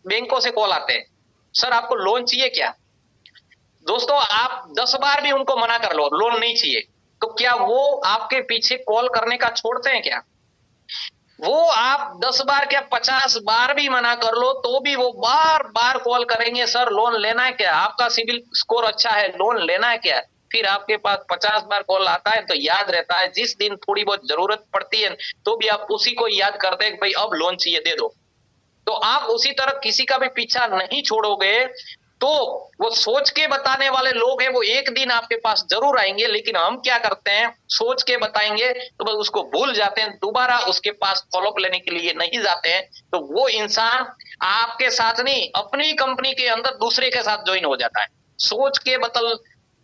बैंकों से कॉल आते हैं, सर आपको लोन चाहिए क्या? दोस्तों आप 10 बार भी उनको मना कर लो लोन नहीं चाहिए, तो क्या वो आपके पीछे कॉल करने का छोड़ते हैं क्या? वो आप 10 बार क्या 50 बार भी मना कर लो तो भी वो बार बार कॉल करेंगे, सर लोन लेना है क्या, आपका सिविल स्कोर अच्छा है, लोन लेना है क्या। फिर आपके पास 50 बार कॉल आता है तो याद रहता है, जिस दिन थोड़ी बहुत जरूरत पड़ती है तो भी आप उसी को याद करते हैं कि भाई अब लोन चाहिए दे दो। तो आप उसी तरह किसी का भी पीछा नहीं छोड़ोगे तो वो सोच के बताने वाले लोग हैं, वो एक दिन आपके पास जरूर आएंगे। लेकिन हम क्या करते हैं, सोच के बताएंगे तो बस उसको भूल जाते हैं, दोबारा उसके पास फॉलोअप लेने के लिए नहीं जाते हैं। तो वो इंसान आपके साथ नहीं, अपनी कंपनी के अंदर दूसरे के साथ ज्वाइन हो जाता है। सोच के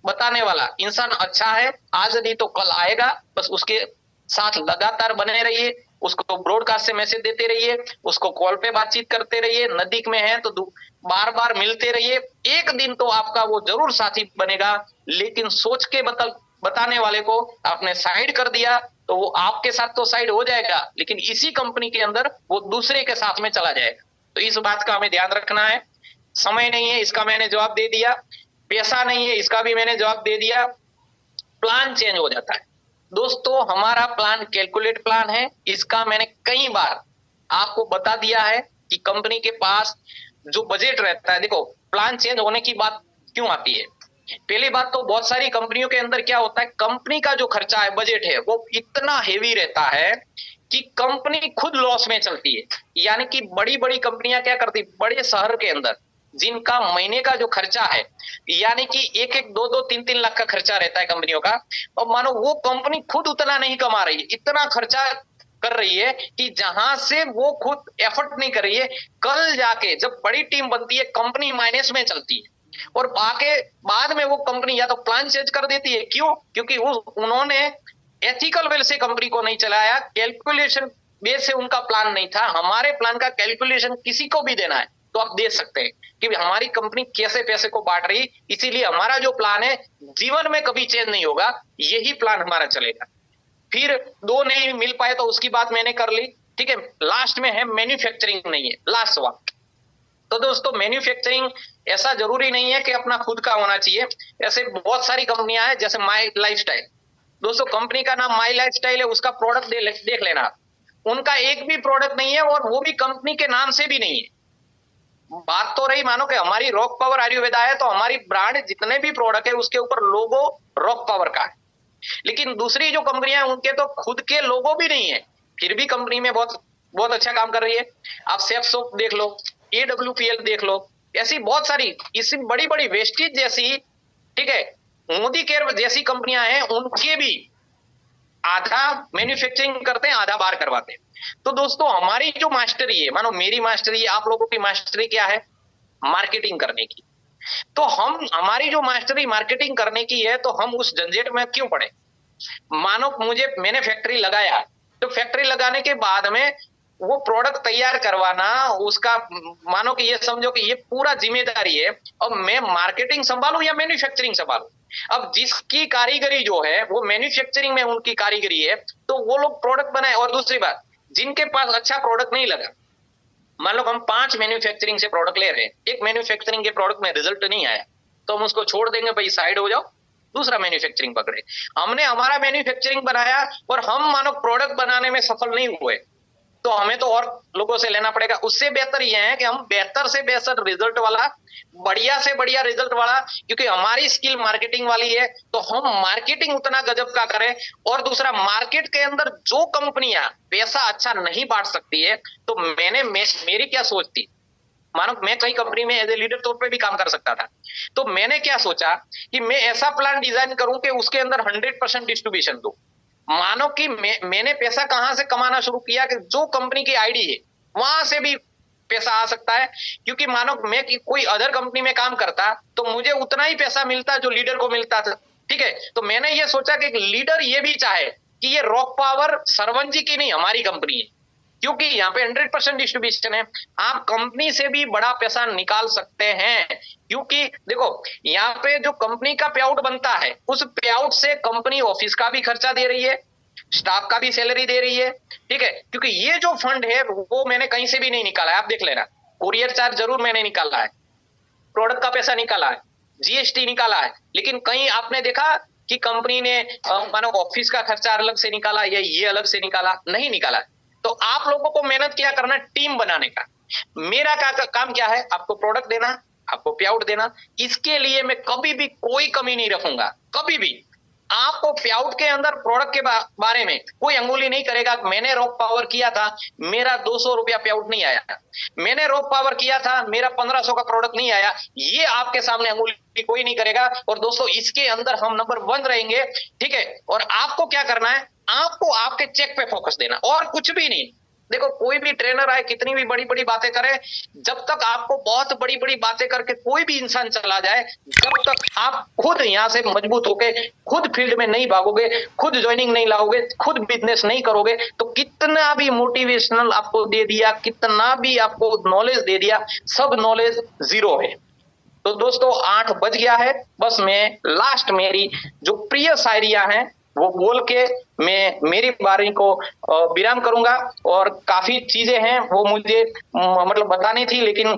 बताने वाला इंसान अच्छा है, आज नहीं तो कल आएगा, बस उसके साथ लगातार बने रहिए, उसको ब्रॉडकास्ट से मैसेज देते रहिए, उसको कॉल पे बातचीत करते रहिए, नजदीक में है तो बार बार मिलते रहिए, एक दिन तो आपका वो जरूर साथी बनेगा। लेकिन सोच के बताने वाले को आपने साइड कर दिया तो वो आपके साथ तो साइड हो जाएगा, लेकिन इसी कंपनी के अंदर वो दूसरे के साथ में चला जाएगा। तो इस बात का हमें ध्यान रखना है। समय नहीं है, इसका मैंने जवाब दे दिया। पैसा नहीं है, इसका भी मैंने जवाब दे दिया। प्लान चेंज हो जाता है। दोस्तों हमारा प्लान कैलकुलेट प्लान है, इसका मैंने कई बार आपको बता दिया है कि कंपनी के पास जो बजट रहता है। देखो प्लान चेंज होने की बात क्यों आती है, पहली बात तो बहुत सारी कंपनियों के अंदर क्या होता है, कंपनी का जो खर्चा है, बजट है, वो इतना हेवी रहता है कि कंपनी खुद लॉस में चलती है। यानी कि बड़ी बड़ी कंपनियां क्या करती, बड़े शहर के अंदर जिनका महीने का जो खर्चा है, यानी कि 1-1, 2-2, 3-3 लाख का खर्चा रहता है कंपनियों का, और मानो वो कंपनी खुद उतना नहीं कमा रही है, इतना खर्चा कर रही है कि जहां से वो खुद एफर्ट नहीं कर रही है, कल जाके जब बड़ी टीम बनती है कंपनी माइनस में चलती है, और बाद में वो कंपनी या तो प्लान चेंज कर देती है। क्यों? क्योंकि उन्होंने एथिकल वे से कंपनी को नहीं चलाया, कैलकुलेशन बेस से उनका प्लान नहीं था। हमारे प्लान का कैलकुलेशन किसी को भी देना है तो आप दे सकते हैं कि हमारी कंपनी कैसे पैसे को बांट रही, इसीलिए हमारा जो प्लान है जीवन में कभी चेंज नहीं होगा, यही प्लान हमारा चलेगा। फिर 2 नहीं मिल पाए तो उसकी बात मैंने कर ली, ठीक है। लास्ट में है मैन्युफैक्चरिंग नहीं है, लास्ट सवाल। तो दोस्तों मैन्युफैक्चरिंग ऐसा जरूरी नहीं है कि अपना खुद का होना चाहिए। ऐसे बहुत सारी कंपनियां हैं, जैसे माई लाइफस्टाइल। दोस्तों कंपनी का नाम माई लाइफस्टाइल है, उसका प्रोडक्ट देख लेना, उनका एक भी प्रोडक्ट नहीं है और वो भी कंपनी के नाम से भी नहीं है। बात तो रही मानो कि हमारी रॉक पावर आयुर्वेदा है, तो हमारी ब्रांड जितने भी प्रोडक्ट है उसके ऊपर लोगो रॉक पावर का है। लेकिन दूसरी जो कंपनियां हैं उनके तो खुद के लोगो भी नहीं है, फिर भी कंपनी में बहुत बहुत अच्छा काम कर रही है। आप सेफ सोप देख लो, AWPL देख लो, ऐसी बहुत सारी इसी बड़ी बड़ी वेस्टेज जैसी, ठीक है, मोदी केयर जैसी कंपनियां हैं, उनके भी आधा मैन्युफैक्चरिंग करते हैं, आधा बाहर करवाते हैं। तो दोस्तों हमारी जो मास्टरी है, मानो मेरी मास्टरी है, आप लोगों की मास्टरी क्या है, मार्केटिंग करने की। तो हमारी जो मास्टरी मार्केटिंग करने की है, तो हम उस झंझट में क्यों पड़े। मानो मैंने फैक्ट्री लगाया, तो फैक्ट्री लगाने के बाद में वो प्रोडक्ट तैयार करवाना, उसका मानो कि ये समझो कि ये पूरा जिम्मेदारी है। अब मैं मार्केटिंग संभालू या मैन्युफैक्चरिंग संभालू। अब जिसकी कारीगरी जो है वो मैन्युफैक्चरिंग में उनकी कारीगरी है, तो वो लोग प्रोडक्ट बनाए। और दूसरी बात, जिनके पास अच्छा प्रोडक्ट नहीं लगा, मान लो हम 5 मैन्युफैक्चरिंग से प्रोडक्ट ले रहे हैं, एक मैन्युफैक्चरिंग के प्रोडक्ट में रिजल्ट नहीं आया, तो हम उसको छोड़ देंगे, भाई साइड हो जाओ, दूसरा मैन्युफैक्चरिंग पकड़े। हमने हमारा मैन्युफैक्चरिंग बनाया और हम मानो प्रोडक्ट बनाने में सफल नहीं हुए, तो हमें तो और लोगों से लेना पड़ेगा। उससे बेहतर यह है कि हम बेहतर से बेहतर रिजल्ट वाला, बढ़िया से बढ़िया रिजल्ट वाला, क्योंकि हमारी स्किल मार्केटिंग वाली है, तो हम मार्केटिंग उतना गजब का करें। और दूसरा, मार्केट के अंदर जो कंपनियां पैसा अच्छा नहीं बांट सकती है, तो मेरी क्या सोच थी, मानो मैं कई कंपनी में एज ए लीडर तौर पे भी काम कर सकता था। तो मैंने क्या सोचा कि मैं ऐसा प्लान डिजाइन करूं कि उसके अंदर 100% डिस्ट्रीब्यूशन दूं। मानो कि मैंने पैसा कहां से कमाना शुरू किया कि जो कंपनी की आईडी है वहां से भी पैसा आ सकता है, क्योंकि मानो मैं कोई अदर कंपनी में काम करता तो मुझे उतना ही पैसा मिलता जो लीडर को मिलता था। ठीक है, तो मैंने ये सोचा कि लीडर ये भी चाहे कि ये रॉक पावर सरवन जी की नहीं, हमारी कंपनी है, क्योंकि यहाँ पे 100% डिस्ट्रीब्यूशन है। आप कंपनी से भी बड़ा पैसा निकाल सकते हैं, क्योंकि देखो यहाँ पे जो कंपनी का पे आउट बनता है उस पे आउट से कंपनी ऑफिस का भी खर्चा दे रही है, स्टाफ का भी सैलरी दे रही है। ठीक है, क्योंकि ये जो फंड है वो मैंने कहीं से भी नहीं निकाला है, आप देख लेना। कुरियर चार्ज जरूर मैंने निकाला है, प्रोडक्ट का पैसा निकाला है, जीएसटी निकाला है, लेकिन कहीं आपने देखा कि कंपनी ने मानो ऑफिस का खर्चा अलग से निकाला या ये अलग से निकाला? नहीं निकाला। तो आप लोगों को मेहनत क्या करना, टीम बनाने का। मेरा काम क्या है, आपको प्रोडक्ट देना, आपको पे आउट देना। इसके लिए मैं कभी भी कोई कमी नहीं रखूंगा, कभी भी। आपको पे आउट के अंदर प्रोडक्ट के बारे में कोई अंगुली नहीं करेगा। मैंने रॉक पावर किया था, मेरा 200 रुपया पे आउट नहीं आया। मैंने रॉक पावर किया था, मेरा 1500 का प्रोडक्ट नहीं आया। ये आपके सामने अंगुली कोई नहीं करेगा। और दोस्तों इसके अंदर हम नंबर 1 रहेंगे। ठीक है, और आपको क्या करना है, आपको आपके चेक पे फोकस देना और कुछ भी नहीं। देखो कोई भी ट्रेनर आए, कितनी भी बड़ी बड़ी बातें करे, जब तक आपको बहुत बड़ी बड़ी बातें करके कोई भी इंसान चला जाए, जब तक आप खुद यहाँ से मजबूत होके खुद फील्ड में नहीं भागोगे, खुद ज्वाइनिंग नहीं लाओगे, खुद बिजनेस नहीं करोगे, तो कितना भी मोटिवेशनल आपको दे दिया, कितना भी आपको नॉलेज दे दिया, सब नॉलेज जीरो है। तो दोस्तों 8 बज गया है, बस मैं लास्ट मेरी जो प्रिय शायरियां हैं वो बोल के मैं मेरी बारी को विराम करूंगा। और काफी चीजें हैं वो मुझे मतलब बतानी थी, लेकिन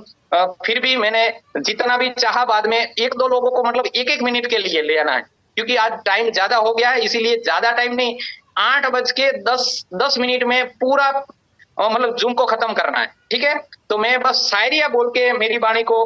फिर भी मैंने जितना भी चाहा बाद में 1-2 लोगों को मतलब 1-1 मिनट के लिए ले आना है, क्योंकि आज टाइम ज्यादा हो गया है, इसीलिए ज्यादा टाइम नहीं, 8:10 में पूरा मतलब जूम को खत्म करना है। ठीक है, तो मैं बस शायरिया बोल के मेरी वाणी को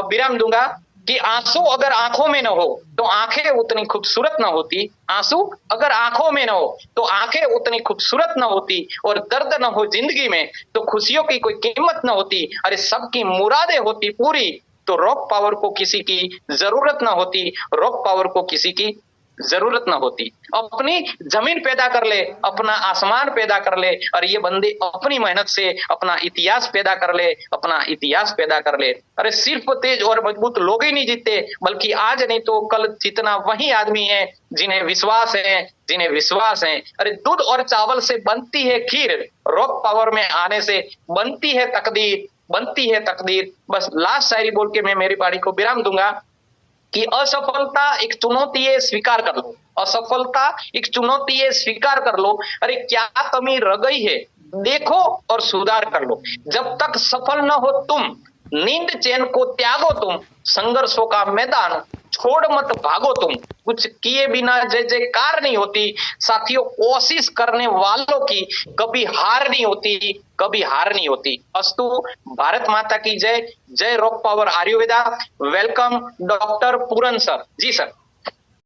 विराम दूंगा कि आंसू अगर आंखों में न हो तो आंखें उतनी खूबसूरत न होती। आंसू अगर आंखों में न हो तो आंखें उतनी खूबसूरत न होती। और दर्द न हो जिंदगी में तो खुशियों की कोई कीमत न होती। अरे सबकी मुरादें होती पूरी तो रॉक पावर को किसी की जरूरत न होती। रॉक पावर को किसी की जरूरत ना होती। अपनी जमीन पैदा कर ले, अपना आसमान पैदा कर ले, और ये बंदे अपनी मेहनत से अपना इतिहास पैदा कर ले, अपना इतिहास पैदा कर ले। अरे सिर्फ तेज और मजबूत लोग ही नहीं जीतते, बल्कि आज नहीं तो कल जीतना वही आदमी है जिन्हें विश्वास है, जिन्हें विश्वास है। अरे दूध और चावल से बनती है खीर, रॉक पावर में आने से बनती है तकदीर, बनती है तकदीर। बस लास्ट शायरी बोल के मैं मेरी बारी को विराम दूंगा कि असफलता एक चुनौती है, स्वीकार कर लो। असफलता एक चुनौती है, स्वीकार कर लो। अरे क्या कमी रह गई है देखो और सुधार कर लो। जब तक सफल न हो तुम, नींद चैन को त्यागो तुम। संघर्षों का मैदान छोड़ मत भागो तुम। कुछ किए बिना जय जयकार नहीं होती। साथियों कोशिश करने वालों की कभी हार नहीं होती, कभी हार नहीं होती। अस्तु, भारत माता की जय। जय rock power Ayurveda. Welcome doctor Puran sir. जी सर।